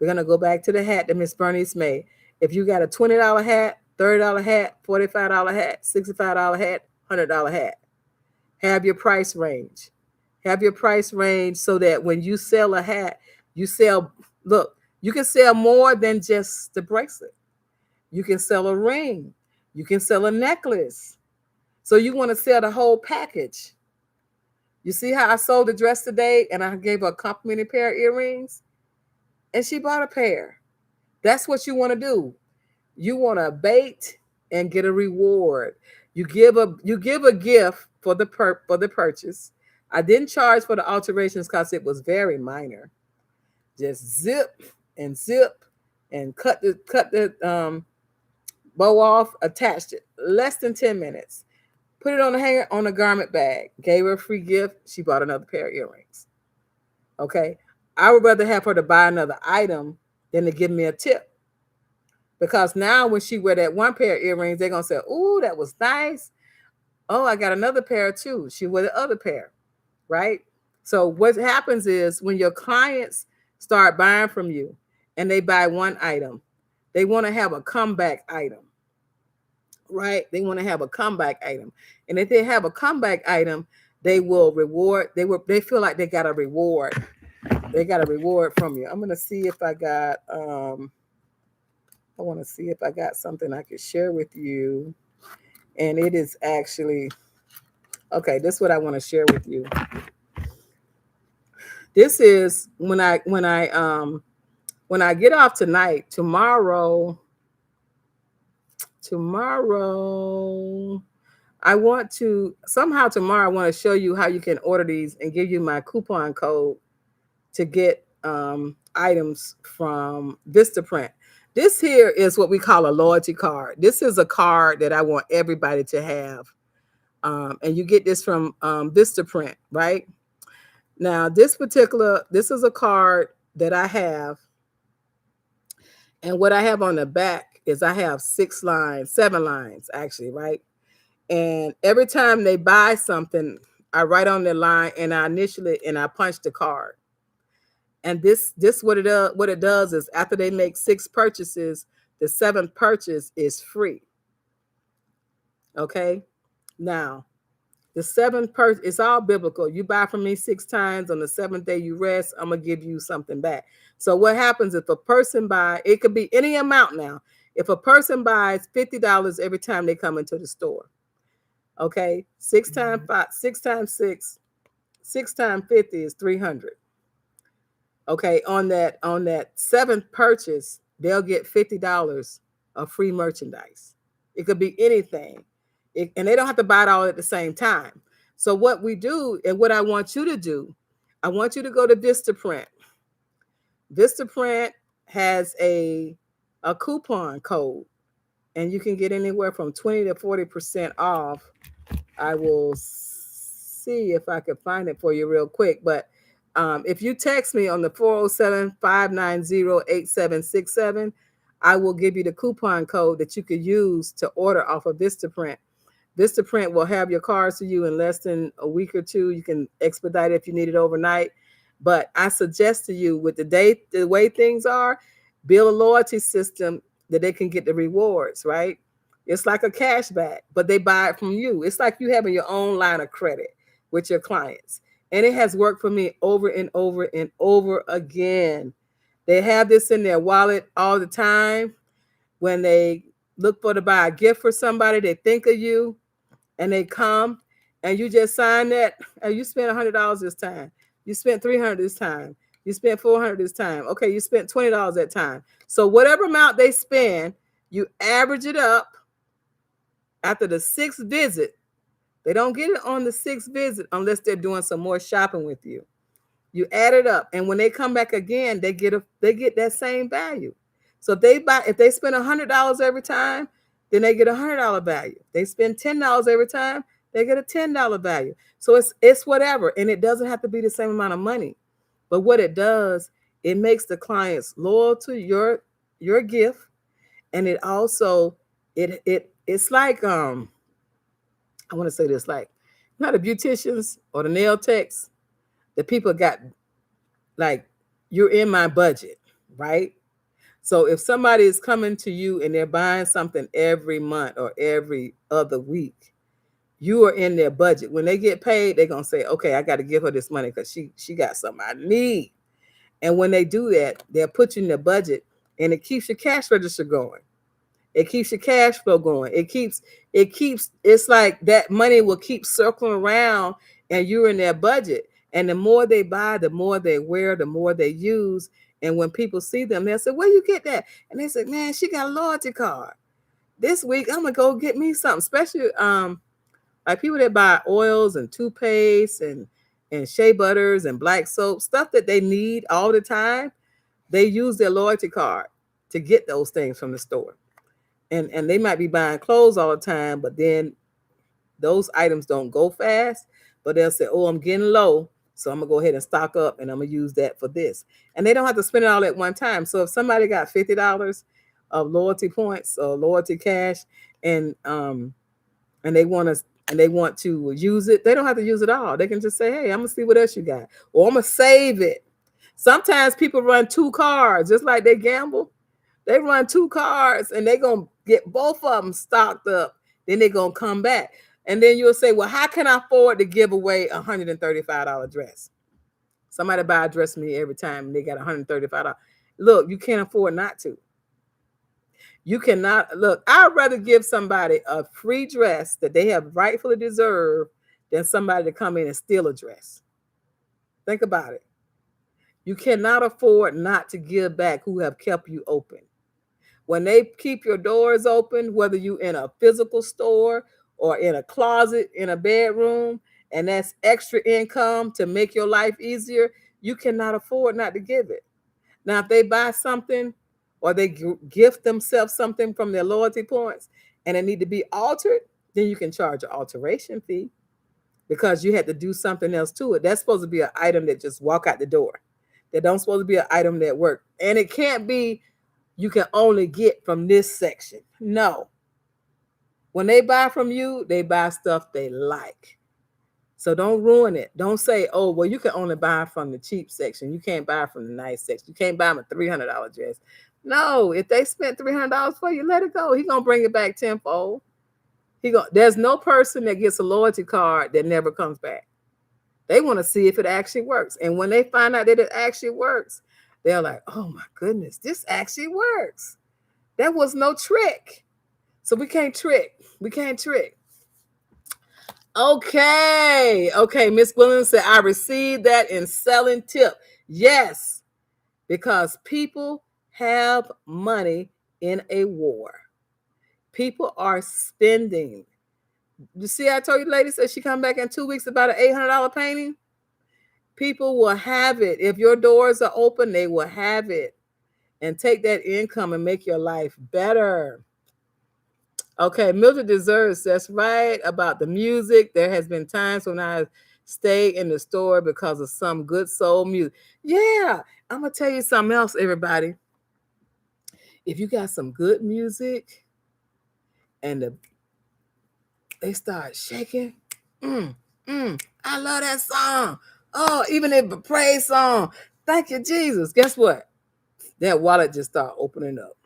We're going to go back to the hat that Miss Bernice made. If you got a $20 hat, $30 hat, $45 hat, $65 hat, $100 hat, have your price range. Have your price range so that when you sell a hat, you can sell more than just the bracelet. You can sell a ring. You can sell a necklace. So you want to sell the whole package. You see how I sold the dress today and I gave her a complimentary pair of earrings? And she bought a pair. That's what you want to do. You want to bait and get a reward. You give a gift for the purchase. I didn't charge for the alterations because it was very minor. Just zip and cut the bow off, attached it. Less than 10 minutes. Put it on the hanger on a garment bag. Gave her a free gift. She bought another pair of earrings. Okay. I would rather have her to buy another item than to give me a tip. Because now when she wear that one pair of earrings, they're going to say, oh, that was nice. Oh, I got another pair too. She wore the other pair, right? So what happens is when your clients start buying from you and they buy one item, they want to have a comeback item, right? They want to have a comeback item. And if they have a comeback item, they will reward. They feel like they got a reward. They got a reward from you. I'm going to see if I got, I want to see if I got something I could share with you. And it is actually, okay, this is what I want to share with you. This is when I get off tonight, tomorrow, I want to show you how you can order these and give you my coupon code to get items from Vistaprint. This here is what we call a loyalty card. This is a card that I want everybody to have. And you get this from Vistaprint, right? Now, this is a card that I have. And what I have on the back is I have 7 lines actually, right? And every time they buy something, I write on the line and I punch the card. And this what it does is after they make 6 purchases, the 7th purchase is free. Okay. Now, the 7th purchase, it's all biblical. You buy from me 6 times, on the 7th day you rest, I'm gonna give you something back. So what happens if a person it could be any amount now. If a person buys $50 every time they come into the store, okay, 6 times 5, 6 times 6, 6 times 50 is 300. Okay, on that 7th purchase, they'll get $50 of free merchandise. It could be anything. And they don't have to buy it all at the same time. So what we do, and what I want you to do, I want you to go to Vistaprint. Vistaprint has a coupon code, and you can get anywhere from 20 to 40% off. I will see if I can find it for you real quick. But if you text me on the 407-590-8767, I will give you the coupon code that you could use to order off of Vistaprint. Vistaprint will have your cars to you in less than a week or 2. You can expedite it if you need it overnight. But I suggest to you, with the way things are, build a loyalty system that they can get the rewards, right? It's like a cashback, but they buy it from you. It's like you having your own line of credit with your clients. And it has worked for me over and over and over again. They have this in their wallet all the time. When they look to buy a gift for somebody, they think of you, and they come, and you just sign that. And you spent $100 this time. You spent $300 this time. You spent $400 this time. Okay, you spent $20 that time. So whatever amount they spend, you average it up. After the 6th visit, they don't get it on the 6th visit unless they're doing some more shopping with you. You add it up, and when they come back again, they get that same value. So if they spend $100 every time, then they get $100 value. They spend $10 every time, they get a $10 value. So it's whatever, and it doesn't have to be the same amount of money. But what it does, it makes the clients loyal to your gift, and it also it's like I want to say this, like, not the beauticians or the nail techs, the people got, like, you're in my budget, right? So if somebody is coming to you and they're buying something every month or every other week, you are in their budget. When they get paid, they're going to say, okay, I got to give her this money because she got something I need. And when they do that, they'll put you in their budget, and it keeps your cash register going. It keeps your cash flow going. It's like that money will keep circling around, and you're in their budget. And the more they buy, the more they wear, the more they use. And when people see them, they'll say, where you get that? And they say, man, she got a loyalty card. This week, I'm going to go get me something. Especially like people that buy oils and toothpaste and shea butters and black soap, stuff that they need all the time. They use their loyalty card to get those things from the store. And they might be buying clothes all the time, but then those items don't go fast. But they'll say, oh, I'm getting low, so I'm going to go ahead and stock up, and I'm going to use that for this. And they don't have to spend it all at one time. So if somebody got $50 of loyalty points or loyalty cash, and they want to use it, they don't have to use it all. They can just say, hey, I'm going to see what else you got, or I'm going to save it. Sometimes people run 2 cards, just like they gamble. They run 2 cards, and they're going to get both of them stocked up. Then they're going to come back. And then you'll say, well, how can I afford to give away a $135 dress? Somebody buy a dress from me every time, and they got $135. Look, you can't afford not to. You cannot. Look, I'd rather give somebody a free dress that they have rightfully deserved than somebody to come in and steal a dress. Think about it. You cannot afford not to give back who have kept you open. When they keep your doors open, whether you in a physical store or in a closet, in a bedroom, and that's extra income to make your life easier, you cannot afford not to give it. Now, if they buy something or they gift themselves something from their loyalty points and it need to be altered, then you can charge an alteration fee because you had to do something else to it. That's supposed to be an item that just walk out the door. That don't supposed to be an item that work. And it can't be you can only get from this section. No. When they buy from you, they buy stuff they like. So don't ruin it. Don't say, oh, well, you can only buy from the cheap section. You can't buy from the nice section. You can't buy them a $300 dress. No, if they spent $300 for you, let it go. He's gonna bring it back tenfold. There's no person that gets a loyalty card that never comes back. They want to see if it actually works. And when they find out that it actually works, they're like, oh my goodness, this actually works. That was no trick. So we can't trick. We can't trick. Okay. Miss Williams said, I received that in selling tip. Yes, because people have money in a war. People are spending. You see, I told you, lady said she come back in 2 weeks about an $800 painting. People will have it. If your doors are open, they will have it. And take that income and make your life better. Okay, Mildred deserves. That's right about the music. There has been times when I stayed in the store because of some good soul music. Yeah, I'm gonna tell you something else, everybody. If you got some good music and they start shaking, I love that song. Oh, even if a praise song, thank you, Jesus. Guess what? That wallet just start opening up.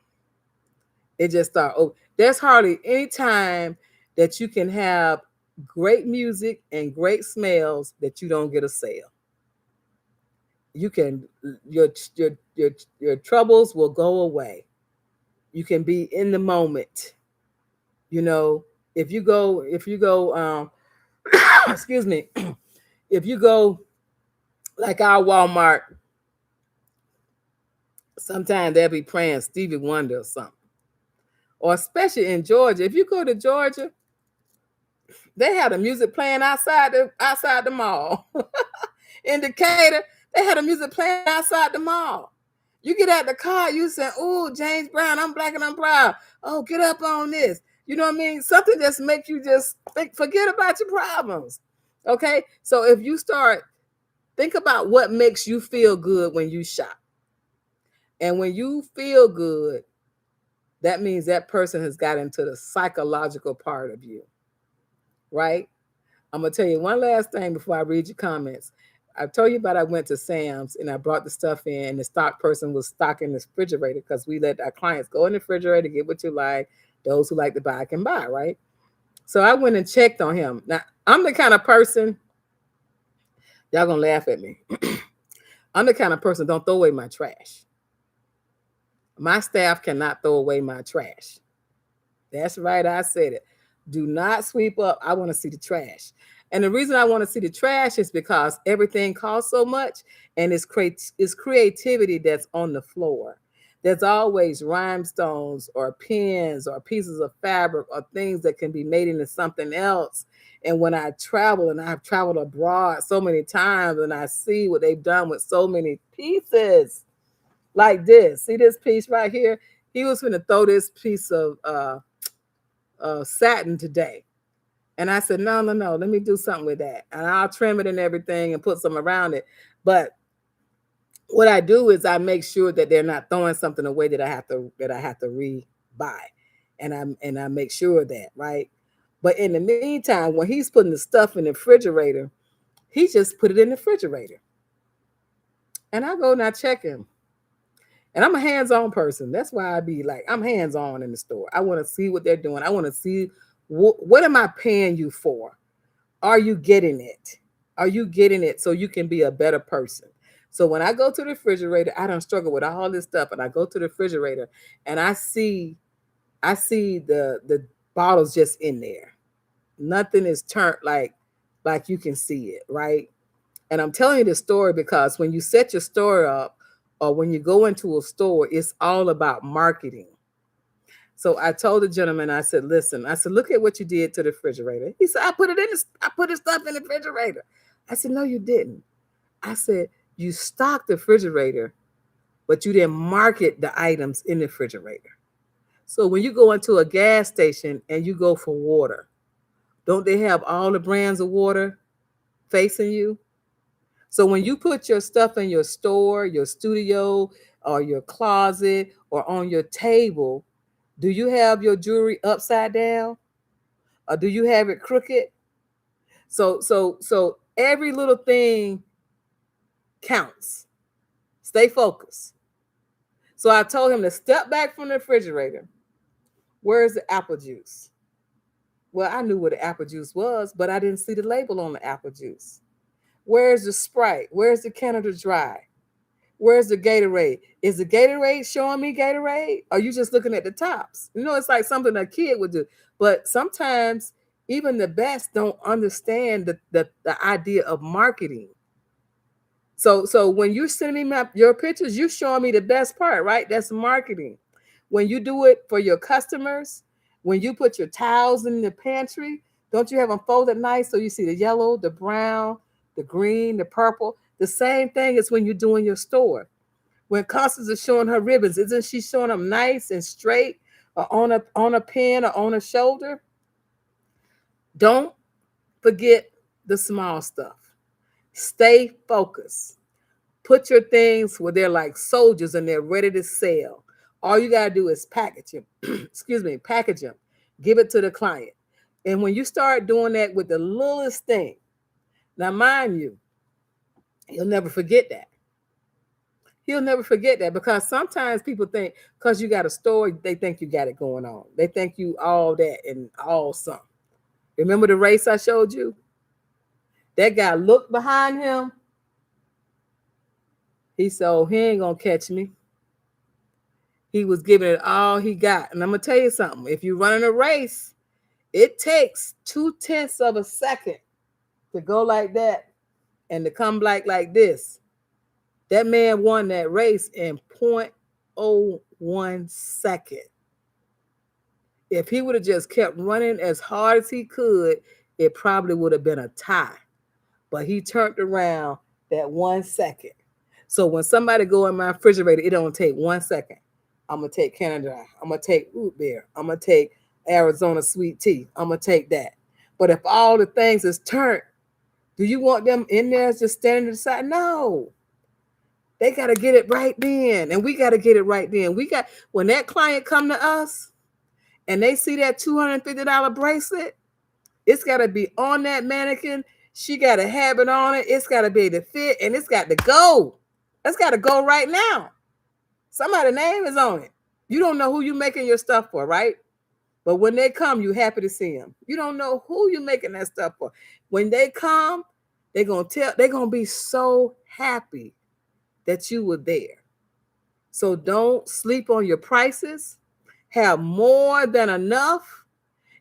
It just start open. There's hardly any time that you can have great music and great smells that you don't get a sale. You can your troubles will go away. You can be in the moment. You know, if you go excuse me, if you go like our Walmart, sometimes they'll be praying Stevie Wonder or something. Or especially in Georgia. If you go to Georgia, they have the music playing outside the mall. In Decatur, they had the music playing outside the mall. You get out the car, you say, oh, James Brown, I'm black and I'm proud. Oh, get up on this. You know what I mean? Something just makes you just forget about your problems. Okay? So if you think about what makes you feel good when you shop. And when you feel good, that means that person has got into the psychological part of you, right? I'm going to tell you one last thing before I read your comments. I told you about I went to Sam's and I brought the stuff in and the stock person was stocking the refrigerator because we let our clients go in the refrigerator, get what you like. Those who like to buy can buy, right? So I went and checked on him. Now, I'm the kind of person, y'all going to laugh at me. I'm the kind of person don't throw away my trash. My staff cannot throw away my trash. That's right, I said it. Do not sweep up. I want to see the trash. And the reason I want to see the trash is because everything costs so much and it's creativity that's on the floor. There's always rhinestones or pins or pieces of fabric or things that can be made into something else. And when I travel, and I've traveled abroad so many times, and I see what they've done with so many pieces like this. See this piece right here? He was going to throw this piece of satin today. And I said, no, let me do something with that. And I'll trim it and everything and put some around it. But what I do is I make sure that they're not throwing something away that I have to re-buy. And I make sure of that, right? But in the meantime, when he's putting the stuff in the refrigerator, he just put it in the refrigerator. And I go and I check him. And I'm a hands-on person. That's why I be like, I'm hands-on in the store. I want to see what they're doing. I want to see what am I paying you for? Are you getting it? Are you getting it so you can be a better person? So when I go to the refrigerator, I don't struggle with all this stuff. And I go to the refrigerator and I see the bottles just in there. Nothing is turned like you can see it, right? And I'm telling you this story because when you set your store up or when you go into a store, it's all about marketing. So I told the gentleman, I said, listen, look at what you did to the refrigerator. He said, I put the stuff in the refrigerator. I said, no, you didn't. I said, you stocked the refrigerator, but you didn't market the items in the refrigerator. So when you go into a gas station and you go for water, don't they have all the brands of water facing you? So when you put your stuff in your store, your studio, or your closet, or on your table, do you have your jewelry upside down? Or do you have it crooked? So every little thing counts. Stay focused. So I told him to step back from the refrigerator. Where's the apple juice? Well, I knew what the apple juice was, but I didn't see the label on the apple juice. Where's the Sprite? Where's the Canada Dry? Where's the Gatorade? Is the Gatorade showing me Gatorade? Or are you just looking at the tops? You know, it's like something a kid would do. But sometimes even the best don't understand the idea of marketing. So when you're sending me your pictures, you're showing me the best part, right? That's marketing. When you do it for your customers, when you put your towels in the pantry, don't you have them folded nice so you see the yellow, the brown, the green, the purple? The same thing is when you're doing your store. When Constance is showing her ribbons, isn't she showing them nice and straight or on a pin or on a shoulder? Don't forget the small stuff. Stay focused. Put your things where they're like soldiers and they're ready to sell. All you got to do is package them. Package them. Give it to the client. And when you start doing that with the littlest thing, now mind you, he'll never forget that. He'll never forget that because sometimes people think because you got a store, they think you got it going on. They think you all that and all some. Remember the race I showed you? That guy looked behind him. He said, oh, he ain't going to catch me. He was giving it all he got. And I'm going to tell you something. If you're running a race, it takes 0.2 of a second to go like that and to come like this. That man won that race in 0.01 second. If he would have just kept running as hard as he could, it probably would have been a tie. But he turned around that 1 second. So when somebody go in my refrigerator, it don't take 1 second. I'm going to take Canada Dry. I'm going to take root beer. I'm going to take Arizona sweet tea. I'm going to take that. But if all the things is turned, do you want them in there just standing to the side? No. They got to get it right then. And we got to get it right then. When that client come to us and they see that $250 bracelet, it's got to be on that mannequin. She got to have it on it. It's got to be able to fit and it's got to go. It's got to go right now. Somebody's name is on it. You don't know who you're making your stuff for, right? But when they come, you're happy to see them. You don't know who you're making that stuff for. When they come, they're going to be so happy that you were there. So don't sleep on your prices. Have more than enough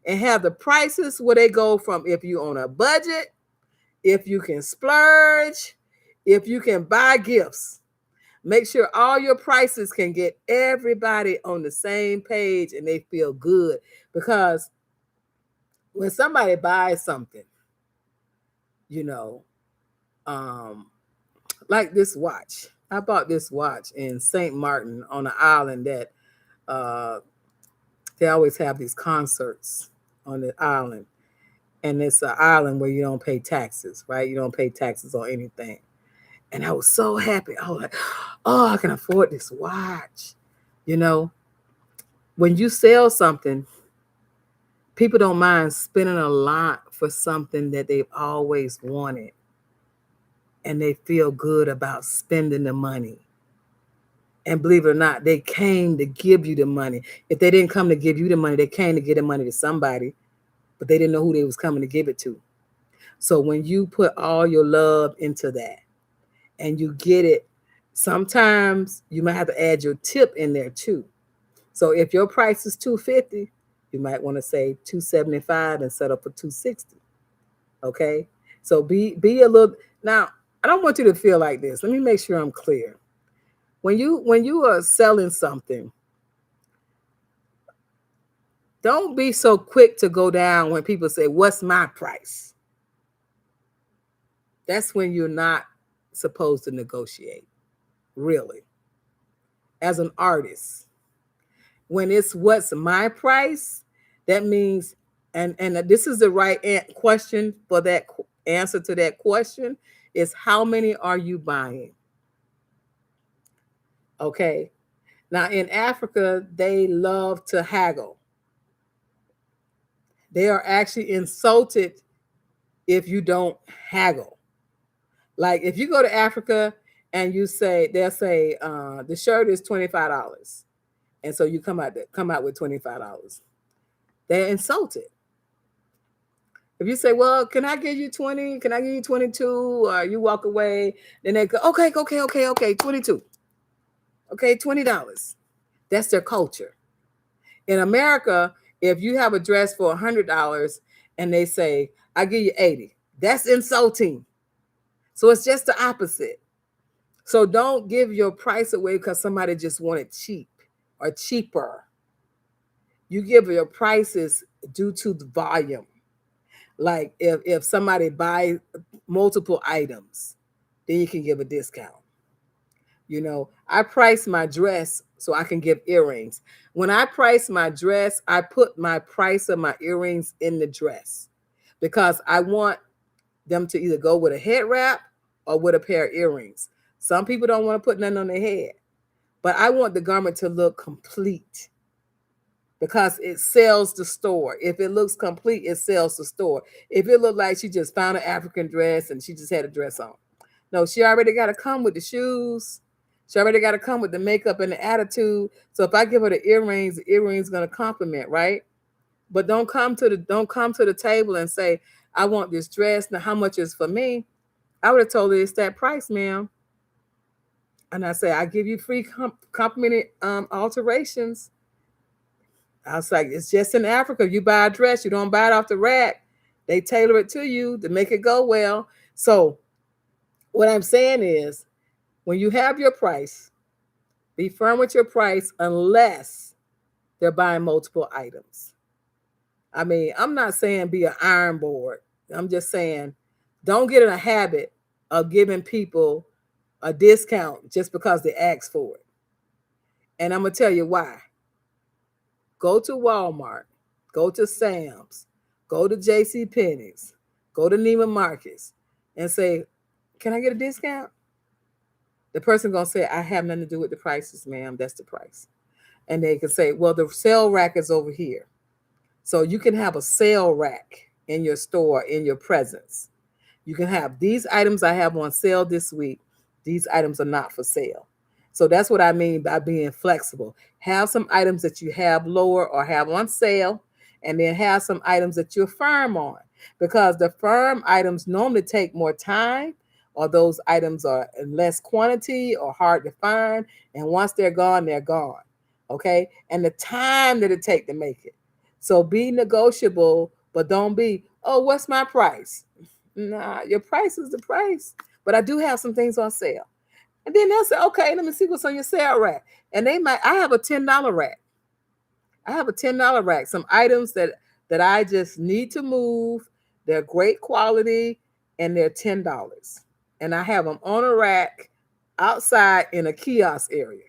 and have the prices where they go from if you're on a budget, if you can splurge, if you can buy gifts. Make sure all your prices can get everybody on the same page and they feel good. Because when somebody buys something, like this watch. I bought this watch in St. Martin on an island that they always have these concerts on the island. And it's an island where you don't pay taxes, right? You don't pay taxes on anything. And I was so happy. I was like, oh, I can afford this watch. When you sell something, people don't mind spending a lot for something that they've always wanted. And they feel good about spending the money. And believe it or not, they came to give you the money. If they didn't come to give you the money, they came to give the money to somebody, but they didn't know who they was coming to give it to. So when you put all your love into that and you get it, sometimes you might have to add your tip in there too. So if your price is $250, you might want to say $275 and set up for $260. Okay? So be a little. Now, I don't want you to feel like this. Let me make sure I'm clear. When you are selling something, don't be so quick to go down when people say, what's my price? That's when you're not supposed to negotiate, really, as an artist. When it's what's my price, that means, and this is the right question for that answer to that question, is how many are you buying? Okay. Now in Africa, they love to haggle. They are actually insulted if you don't haggle. Like if you go to Africa and you say, they'll say the shirt is $25, and so you come out with $25. They're insulted. If you say, well, can I give you 20? Can I give you 22? Or you walk away, then they go, okay, 22. Okay, $20. That's their culture. In America, if you have a dress for $100 and they say, I give you 80, that's insulting. So it's just the opposite. So don't give your price away because somebody just wanted cheap or cheaper. You give your prices due to the volume. Like if somebody buys multiple items, then you can give a discount. You know, I price my dress so I can give earrings. When I price my dress, I put my price of my earrings in the dress because I want them to either go with a head wrap or with a pair of earrings. Some people don't want to put nothing on their head, but I want the garment to look complete because it sells the store. If it looks complete, it sells the store. If it looked like she just found an African dress and she just had a dress on. No, she already got to come with the shoes. She already got to come with the makeup and the attitude. So if I give her the earrings going to compliment, right? But don't come to the table and say, I want this dress. Now, how much is for me? I would have told her it's that price, ma'am. And I say, I give you free complimented alterations. I was like, it's just in Africa. You buy a dress, you don't buy it off the rack. They tailor it to you to make it go well. So what I'm saying is, when you have your price, be firm with your price unless they're buying multiple items. I mean, I'm not saying be an iron board. I'm just saying don't get in a habit of giving people a discount just because they ask for it. And I'm going to tell you why. Go to Walmart, go to Sam's, go to JCPenney's, go to Neiman Marcus and say, can I get a discount? The person going to say, I have nothing to do with the prices, ma'am. That's the price. And they can say, well, the sale rack is over here. So you can have a sale rack in your store, in your presence. You can have these items I have on sale this week. These items are not for sale. So that's what I mean by being flexible. Have some items that you have lower or have on sale, and then have some items that you're firm on, because the firm items normally take more time, or those items are in less quantity or hard to find. And once they're gone, they're gone. Okay. And the time that it take to make it. So be negotiable, but don't be, oh, what's my price? Nah, your price is the price. But I do have some things on sale. And then they'll say, okay, let me see what's on your sale rack. And I have a $10 rack. I have a $10 rack. Some items that I just need to move. They're great quality and they're $10. And I have them on a rack outside in a kiosk area.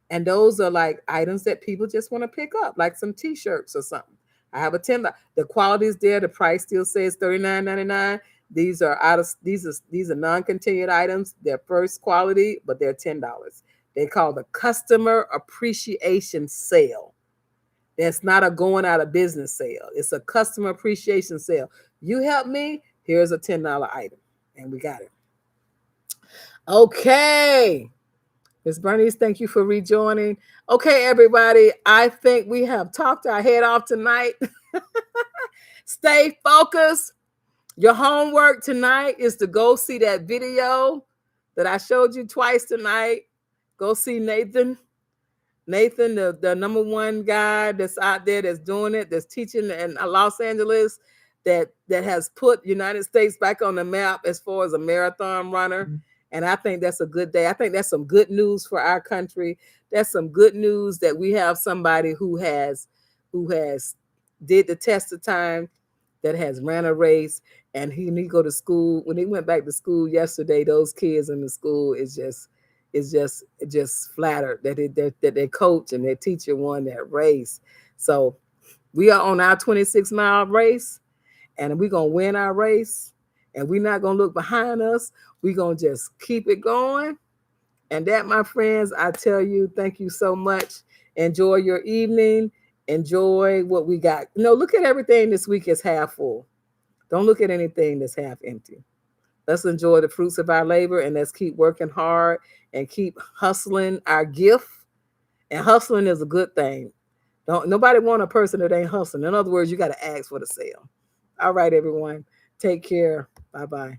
And those are like items that people just want to pick up, like some t-shirts or something. I have a $10. The quality is there. The price still says $39.99. These are non-continued items. They're first quality, but they're $10. They call the customer appreciation sale. It's not a going out of business sale. It's a customer appreciation sale. You help me, here's a $10 item. And we got it. Okay. Ms. Bernice, thank you for rejoining. Okay, everybody, I think we have talked our head off tonight. Stay focused. Your homework tonight is to go see that video that I showed you twice tonight. Go see Nathan. Nathan, the number one guy that's out there that's doing it, that's teaching in Los Angeles, that has put United States back on the map as far as a marathon runner. Mm-hmm. And I think that's a good day. I think that's some good news for our country. That's some good news that we have somebody who has did the test of time, that has ran a race, and he go to school. When he went back to school yesterday, those kids in the school is just flattered that their coach and their teacher won that race. So we are on our 26-mile race, and we're gonna win our race, and we're not gonna look behind us. We're going to just keep it going. And that, my friends, I tell you, thank you so much. Enjoy your evening. Enjoy what we got. Look at everything this week is half full. Don't look at anything that's half empty. Let's enjoy the fruits of our labor, and let's keep working hard and keep hustling our gift. And hustling is a good thing. Don't nobody want a person that ain't hustling. In other words, you got to ask for the sale. All right, everyone. Take care. Bye-bye.